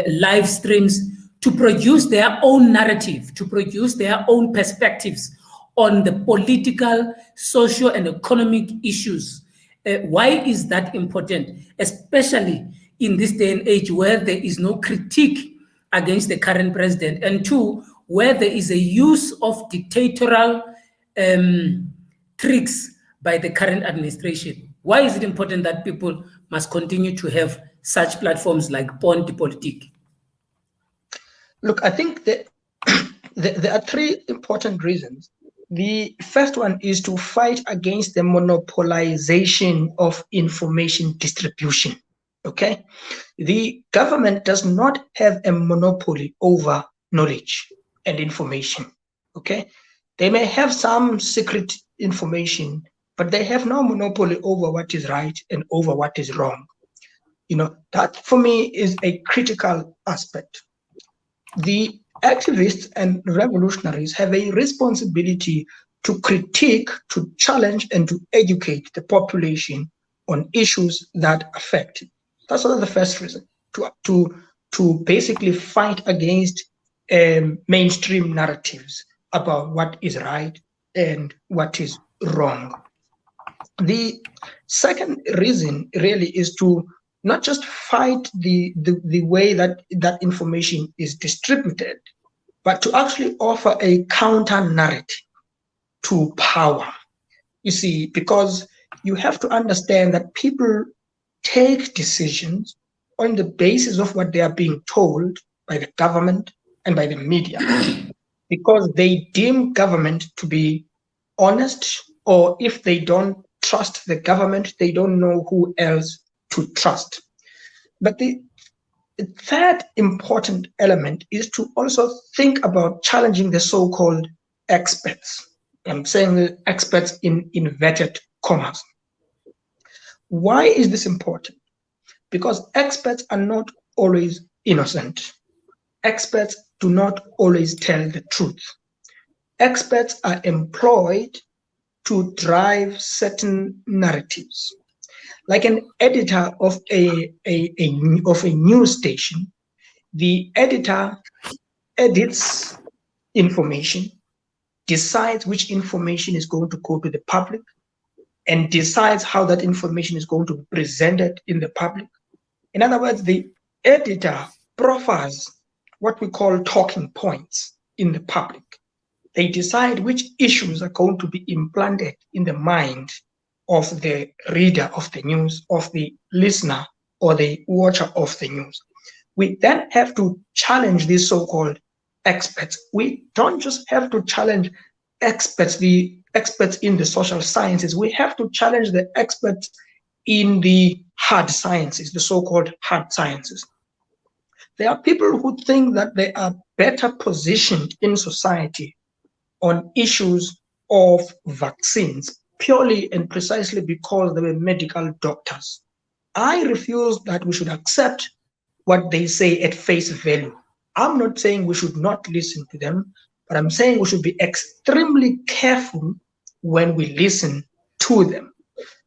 live streams, to produce their own narrative, to produce their own perspectives on the political, social, and economic issues? Why is that important, especially in this day and age where there is no critique against the current president, and two, where there is a use of dictatorial tricks by the current administration? Why is it important that people must continue to have such platforms like Pont de Politique? Look, I think that there are three important reasons. The first one is to fight against the monopolization of information distribution. Okay, the government does not have a monopoly over knowledge and information. Okay, they may have some secret information, but they have no monopoly over what is right and over what is wrong. You know, that for me is a critical aspect. The activists and revolutionaries have a responsibility to critique, to challenge, and to educate the population on issues that affect it. That's the first reason, to basically fight against mainstream narratives about what is right and what is wrong. The second reason really is to not just fight the way that information is distributed, but to actually offer a counter narrative to power. You see, because you have to understand that people take decisions on the basis of what they are being told by the government and by the media, because they deem government to be honest, or if they don't trust the government, they don't know who else to trust. But the third important element is to also think about challenging the so-called experts. I'm saying the experts in inverted commas. Why is this important? Because experts are not always innocent. Experts do not always tell the truth. Experts are employed to drive certain narratives. Like an editor of a news station, the editor edits information, decides which information is going to go to the public, and decides how that information is going to be presented in the public. In other words, the editor profiles what we call talking points in the public. They decide which issues are going to be implanted in the mind of the reader of the news, of the listener, or the watcher of the news. We then have to challenge these so-called experts. We don't just have to challenge experts, the experts in the social sciences. We have to challenge the experts in the hard sciences, the so-called hard sciences. There are people who think that they are better positioned in society on issues of vaccines purely and precisely because they were medical doctors. I refuse that we should accept what they say at face value. I'm not saying we should not listen to them, but I'm saying we should be extremely careful when we listen to them.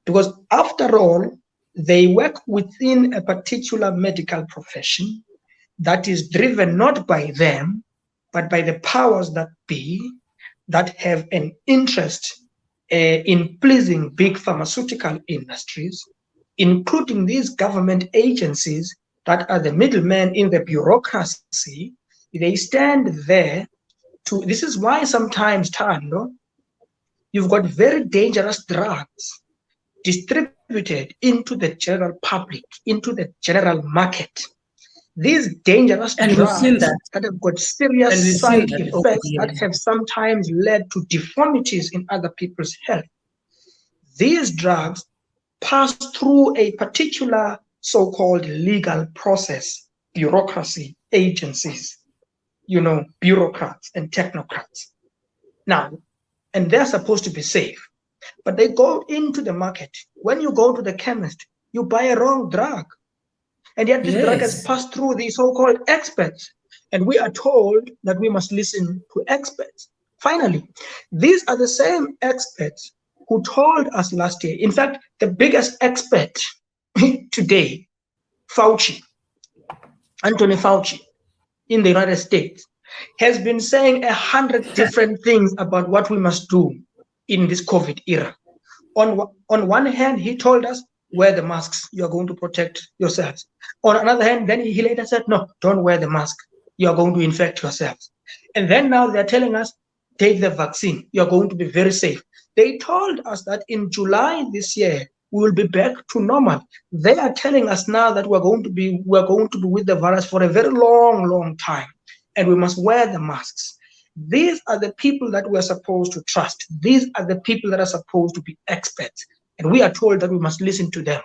Because after all, they work within a particular medical profession that is driven not by them, but by the powers that be, that have an interest in pleasing big pharmaceutical industries, including these government agencies that are the middlemen in the bureaucracy. They stand there to, this is why sometimes, Tando, you've got very dangerous drugs distributed into the general public, into the general market. These dangerous drugs that have got serious side effects that have sometimes led to deformities in other people's health. These drugs pass through a particular so-called legal process, bureaucracy, agencies, bureaucrats and technocrats. Now, and they're supposed to be safe, but they go into the market. When you go to the chemist, you buy a wrong drug. And yet this drug has passed through the so-called experts. And we are told that we must listen to experts. Finally, these are the same experts who told us last year. In fact, the biggest expert today, Anthony Fauci, in the United States, has been saying 100 different things about what we must do in this COVID era. On one hand, he told us, wear the masks, you are going to protect yourselves. On another hand, then he later said, no, don't wear the mask, you are going to infect yourselves. And then now they're telling us, take the vaccine, you're going to be very safe. They told us that in July this year, we will be back to normal. They are telling us now that we're going to be with the virus for a very long, long time, and we must wear the masks. These are the people that we're supposed to trust. These are the people that are supposed to be experts. And we are told that we must listen to them.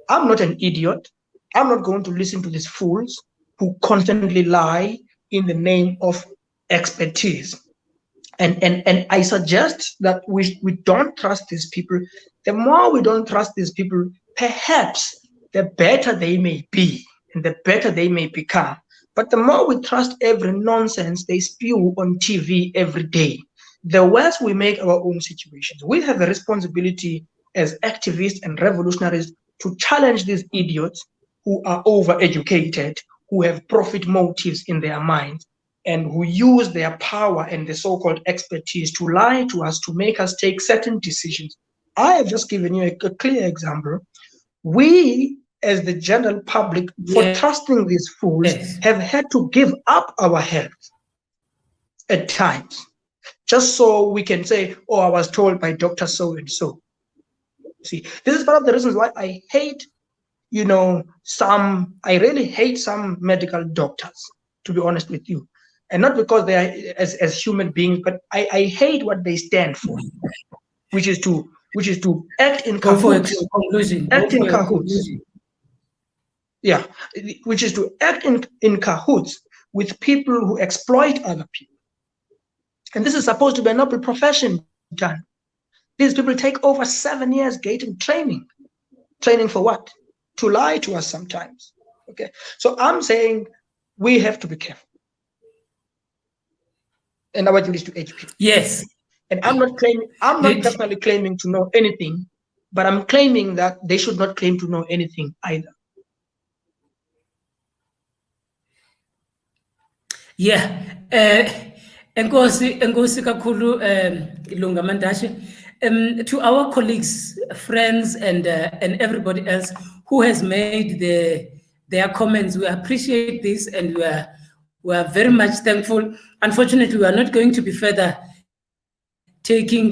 I'm not an idiot. I'm not going to listen to these fools who constantly lie in the name of expertise. And I suggest that we don't trust these people. The more we don't trust these people, perhaps the better they may be and the better they may become. But the more we trust every nonsense they spew on TV every day, the worse we make our own situations. We have a responsibility as activists and revolutionaries to challenge these idiots who are overeducated, who have profit motives in their minds, and who use their power and the so-called expertise to lie to us, to make us take certain decisions. I have just given you a clear example. We, as the general public, for trusting these fools, have had to give up our health at times. just so we can say, oh, I was told by Dr. So-and-so. See, this is part of the reasons why I hate, I really hate some medical doctors, to be honest with you. And not because they are as human beings, but I hate what they stand for, which is to act in cahoots. Act in cahoots. Yeah, which is to act in cahoots with people who exploit other people. And this is supposed to be a noble profession done. These people take over 7 years getting training. Training for what? To lie to us sometimes. Okay. So I'm saying we have to be careful. And our duty is to educate. Yes. And I'm not personally claiming to know anything, but I'm claiming that they should not claim to know anything either. Yeah. Enkosi kakhulu Lunga Mandashe. To our colleagues, friends, and everybody else who has made their comments, we appreciate this, and we are very much thankful. Unfortunately, we are not going to be further taking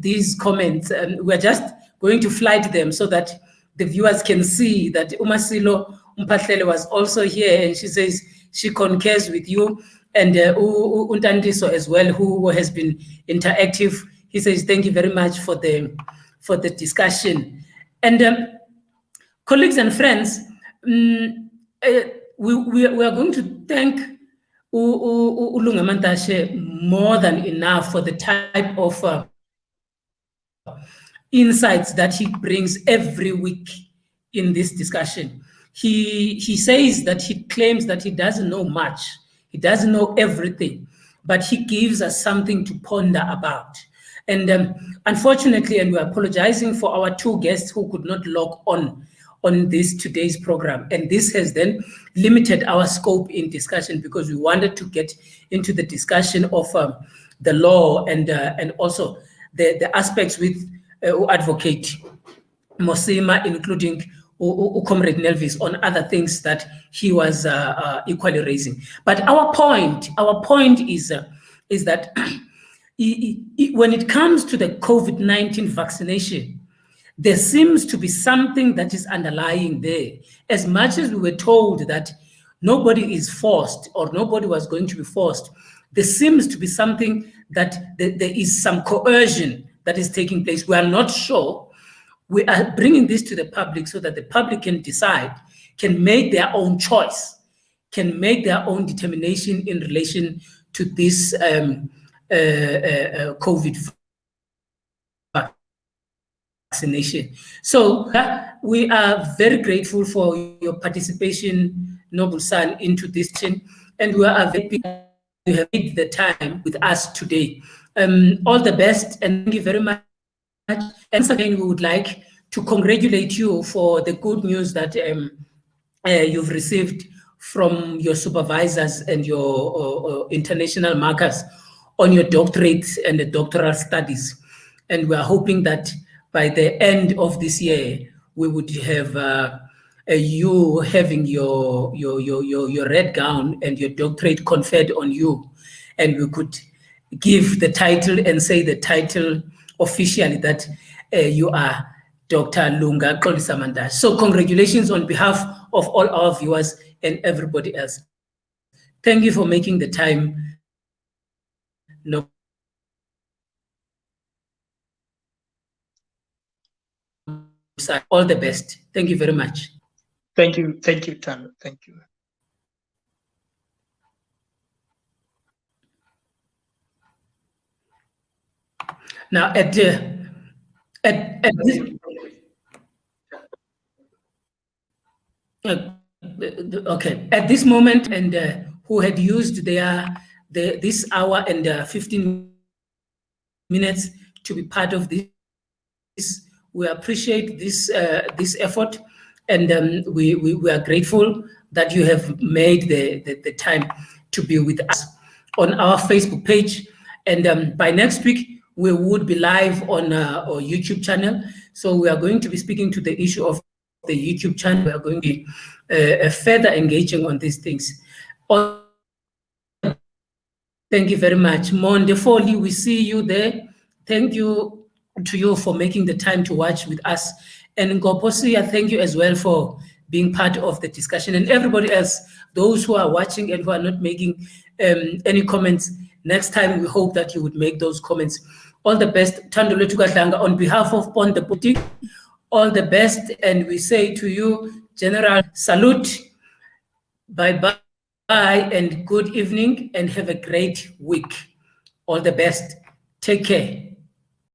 these comments. We are just going to flight them so that the viewers can see that Umasilo Mpatlele was also here, and she says she concurs with you. And Untandiso as well, who has been interactive. He says, thank you very much for the discussion. And colleagues and friends, we are going to thank Ulunga Mantashe more than enough for the type of insights that he brings every week in this discussion. He says that he claims that he doesn't know much. He doesn't know everything, but he gives us something to ponder about. And unfortunately, and we're apologizing for our two guests who could not log on this today's program. And this has then limited our scope in discussion because we wanted to get into the discussion of the law and also the aspects with Advocate Mosima, including Comrade Nelvis, on other things that he was equally raising. But our point is that when it comes to the COVID-19 vaccination, there seems to be something that is underlying there. As much as we were told that nobody is forced or nobody was going to be forced, there seems to be something that there is some coercion that is taking place. We are not sure. We are bringing this to the public so that the public can decide, can make their own choice, can make their own determination in relation to this COVID vaccination. So we are very grateful for your participation, Noble Son, into this thing, and we are very happy you have made the time with us today. All the best, and thank you very much. And once again, we would like to congratulate you for the good news that you've received from your supervisors and your international markers on your doctorate and the doctoral studies. And we are hoping that by the end of this year, we would have you having your red gown and your doctorate conferred on you. And we could give the title and say the title officially that you are Dr. Lunga Xolisa. So congratulations on behalf of all our viewers and everybody else. Thank you for making the time. No. All the best. Thank you very much. Thank you, Tano. Thank you. Now, at this, okay, at this moment, and who had used this hour and 15 minutes to be part of this, we appreciate this effort, and we are grateful that you have made the time to be with us on our Facebook page. And by next week, we would be live on our YouTube channel. So we are going to be speaking to the issue of the YouTube channel. We are going to be further engaging on these things. All Thank you very much. Monde Foley, we see you there. Thank you to you for making the time to watch with us. And Ngoposia, thank you as well for being part of the discussion. And everybody else, those who are watching and who are not making any comments, next time we hope that you would make those comments. All the best, Thandolo Tukatlanga, on behalf of Pond the Boutique, all the best. And we say to you, General, salute, bye-bye, and good evening, and have a great week. All the best. Take care.